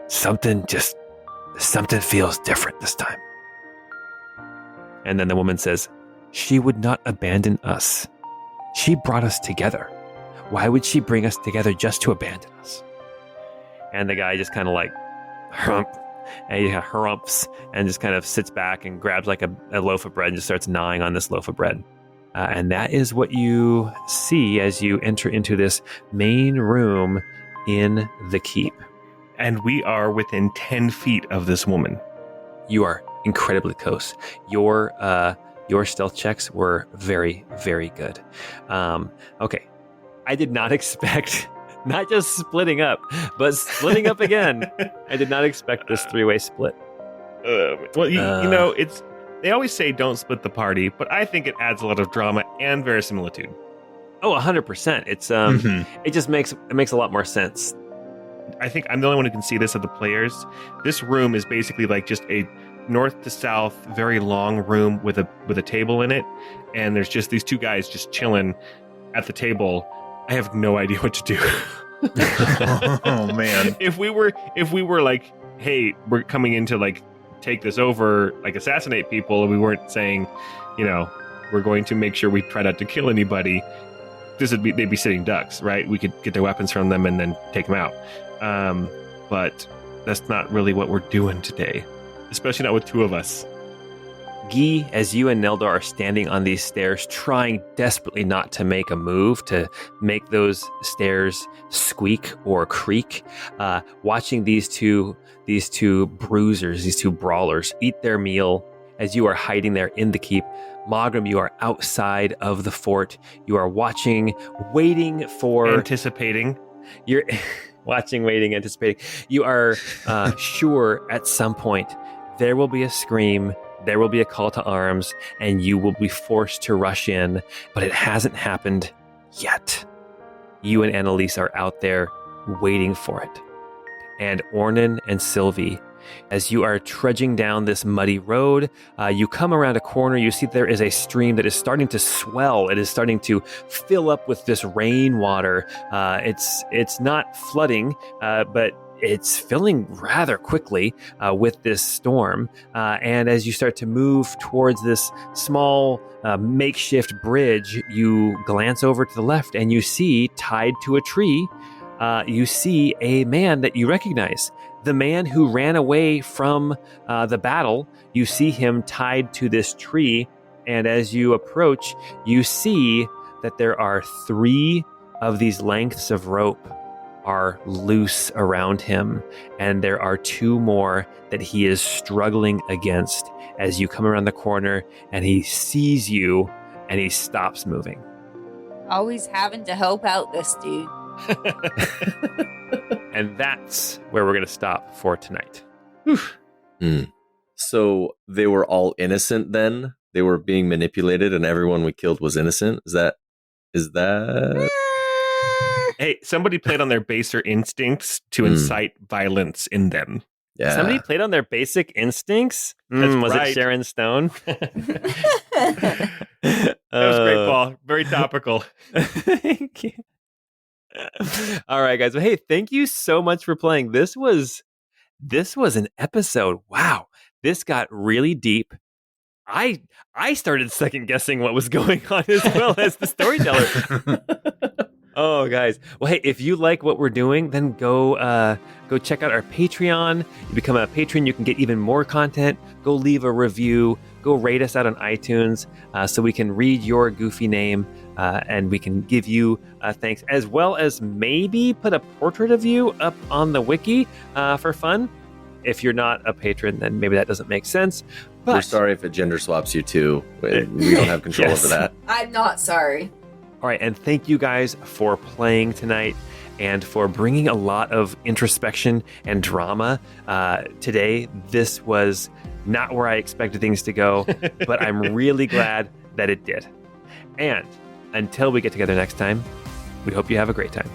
Something feels different this time. And then the woman says, she would not abandon us. She brought us together. Why would she bring us together just to abandon us? And the guy just kind of like harumps and just kind of sits back and grabs like a loaf of bread and just starts gnawing on this loaf of bread. And that is what you see as you enter into this main room in the keep. And we are within 10 feet of this woman. You are incredibly close. Your stealth checks were very, very good. Okay. I did not expect, not just splitting up, but splitting up again. I did not expect this three-way split. Well, you know, they always say don't split the party, but I think it adds a lot of drama and verisimilitude. Oh, 100%. It's It just makes a lot more sense. I think I'm the only one who can see this of the players. This room is basically like just a north to south, very long room with a table in it, and there's just these two guys just chilling at the table. I have no idea what to do. Oh man! If we were like, hey, we're coming in to like take this over, like assassinate people, and we weren't saying, we're going to make sure we try not to kill anybody, they'd be sitting ducks, right? We could get their weapons from them and then take them out. But that's not really what we're doing today. Especially not with two of us. Guy, as you and Neldor are standing on these stairs, trying desperately not to make a move, to make those stairs squeak or creak, watching these two bruisers, these two brawlers, eat their meal as you are hiding there in the keep. Mogram, you are outside of the fort. You are watching, waiting for... Anticipating. You're watching, waiting, anticipating. You are sure at some point there will be a scream, there will be a call to arms, and you will be forced to rush in, but it hasn't happened yet. You and Annalise are out there waiting for it. And Ornan and Sylvie, as you are trudging down this muddy road, you come around a corner, you see there is a stream that is starting to swell. It is starting to fill up with this rainwater. It's not flooding, but it's filling rather quickly with this storm. And as you start to move towards this small makeshift bridge, you glance over to the left and you see, tied to a tree, you see a man that you recognize. The man who ran away from the battle. You see him tied to this tree, and as you approach, you see that there are 3 of these lengths of rope are loose around him, and there are 2 more that he is struggling against as you come around the corner, and he sees you, and he stops moving. Always having to help out this dude. And that's where we're going to stop for tonight. So they were all innocent then? They were being manipulated and everyone we killed was innocent? Is that... Hey, somebody played on their baser instincts to incite violence in them. Yeah. Somebody played on their basic instincts? That's Was right. it Sharon Stone? That was great, Paul. Very topical. Thank you. All right, guys. Well, hey, thank you so much for playing. This was an episode. Wow, this got really deep. I started second guessing what was going on as well as the storyteller. Oh, guys. Well, hey, if you like what we're doing, then go check out our Patreon. You become a patron, you can get even more content. Go leave a review. Go rate us out on iTunes so we can read your goofy name and we can give you thanks, as well as maybe put a portrait of you up on the wiki for fun. If you're not a patron, then maybe that doesn't make sense. But We're sorry if it gender swaps you too. We don't have control Yes. over that. I'm not sorry. All right, and thank you guys for playing tonight and for bringing a lot of introspection and drama today. This was not where I expected things to go, but I'm really glad that it did. And until we get together next time, we hope you have a great time.